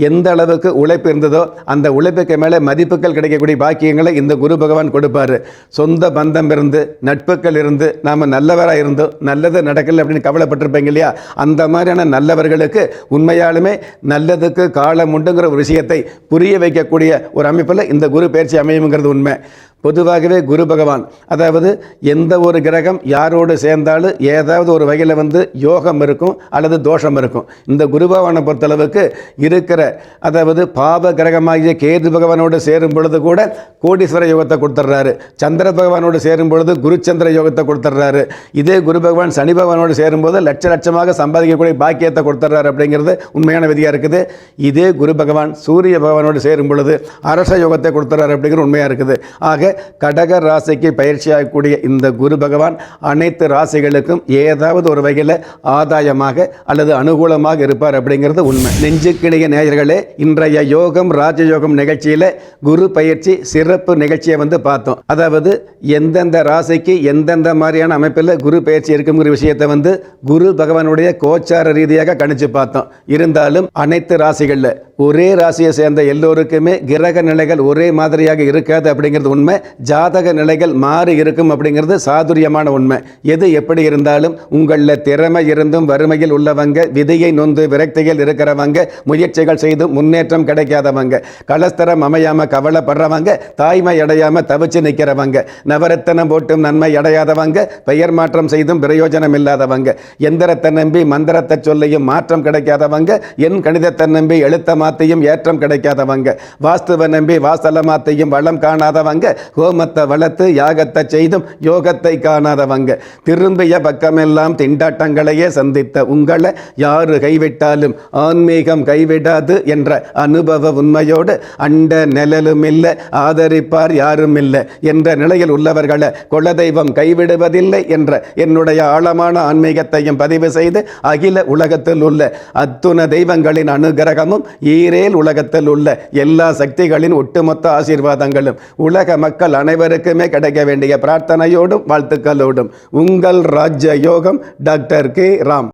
எந்த அளவுக்கு உழைப்பு இருந்ததோ அந்த உழைப்புக்கு மேலே மதிப்புகள் கிடைக்கக்கூடிய பாக்கியங்களை இந்த குரு பகவான் கொடுப்பார். சொந்த பந்தம் இருந்து நட்புகள் இருந்து நாம் நல்லவராக இருந்தோம் நல்லது நடக்கல அப்படின்னு கவலைப்பட்டிருப்பீங்க இல்லையா, அந்த மாதிரியான நல்லவர்களுக்கு உண்மையாலுமே நல்லதுக்கு காலம் உண்டுங்கிற ஒரு விஷயத்தை புரிய வைக்கக்கூடிய ஒரு அமைப்பில் இந்த குரு பயிற்சி அமையுங்கிறது உண்மை. பொதுவாகவே குரு பகவான், அதாவது எந்த ஒரு கிரகம் யாரோடு சேர்ந்தாலும் ஏதாவது ஒரு வகையில் யோகம் இருக்கும் அல்லது தோஷம் இருக்கும். இந்த குரு பகவானை பொறுத்தளவுக்கு இருக்கிற, அதாவது பாவ கிரகமாகிய கேது பகவானோடு சேரும் பொழுது கூட கோடீஸ்வர யோகத்தை கொடுத்துட்றாரு. சந்திர பகவானோடு சேரும் பொழுது குருச்சந்திர யோகத்தை கொடுத்துட்றாரு. இதே குரு பகவான் சனி பகவானோடு சேரும்போது லட்சமாக சம்பாதிக்கக்கூடிய பாக்கியத்தை கொடுத்துட்றாரு அப்படிங்கிறது உண்மையான விதியாக இருக்குது. இதே குரு பகவான் சூரிய பகவானோடு சேரும் பொழுது அரச யோகத்தை கொடுத்துட்றாரு அப்படிங்கிற உண்மையாக இருக்குது. ஆக கடக ராசிக்கு பயிற்சியாகக்கூடிய இந்த குரு பகவான் அனைத்து ராசிகளுக்கும் ஏதாவது ஒரு வகையில் ஆதாயமாக அல்லது அனுகூலமாக இருப்பார் அப்படிங்கிறது உண்மை. நெஞ்சுக்கிணைய நேயர்களே, இன்றைய யோகம் ராஜயோகம் நிகழ்ச்சியில் குரு பயிற்சி சிறப்பு நிகழ்ச்சியை பார்த்தோம். அதாவது எந்தெந்த ராசிக்கு எந்தெந்த மாதிரியான அமைப்பில் குரு பயிற்சி இருக்குங்கிற விஷயத்தை குரு பகவானுடைய கோச்சார ரீதியாக கணிச்சு பார்த்தோம். இருந்தாலும் அனைத்து ராசிகளில் ஒரே ராசியை சேர்ந்த எல்லோருக்குமே கிரக நிலைகள் ஒரே மாதிரியாக இருக்காது அப்படிங்கிறது உண்மை. ஜாதக நிலைகள் மாறி இருக்கும் அப்படிங்கிறது சாதுரியமான உண்மை. எது எப்படி இருந்தாலும் உங்களில் திறமை இருந்தும் வறுமையில் உள்ளவங்க, விதியை நொந்து விரக்தியில் இருக்கிறவங்க, முயற்சிகள் செய்து முன்னேற்றம் கிடைக்காதவங்க, கலஸ்தரம் அமையாம கவலைப்படுறவங்க, தாய்மை அடையாம தவிச்சு நிற்கிறவங்க, நவரத்தனம் போட்டும் நன்மை அடையாதவங்க, பெயர் மாற்றம் செய்தும் பிரயோஜனம் இல்லாதவங்க, எந்திரத்தை நம்பி மந்திரத்தை சொல்லியும் மாற்றம் கிடைக்காதவங்க, என் கணிதத்தை நம்பி எழுத்த மாத்தையும் ஏற்றம் கிடைக்காதவங்க, வாஸ்துவை நம்பி வாசல மாத்தையும் வளம் காணாதவங்க, ஹோமத்தை வளர்த்து யாகத்தை செய்தும் யோகத்தை காணாதவங்க, திரும்பிய பக்கமெல்லாம் திண்டாட்டங்களையே சந்தித்த உங்களை யாரு கைவிட்டாலும் ஆன்மீகம் கைவிடாது என்ற அனுபவ உண்மையோடு அண்ட நிழலும் இல்லை, ஆதரிப்பார் யாரும் இல்லை என்ற நிலையில் உள்ளவர்களை குலதெய்வம் கைவிடுவதில்லை என்ற என்னுடைய ஆழமான ஆன்மீகத்தையும் பதிவு செய்து அகில உலகத்தில் உள்ள அத்துண தெய்வங்களின் அனுகிரகமும் ஈரேல் உலகத்தில் உள்ள எல்லா சக்திகளின் ஒட்டுமொத்த ஆசீர்வாதங்களும் உலக மக்கள் அனைவருக்குமே கிடைக்க வேண்டிய பிரார்த்தனையோடும் வாழ்த்துக்களோடும் உங்கள் ராஜ்ய யோகம் டாக்டர் கே ராம்.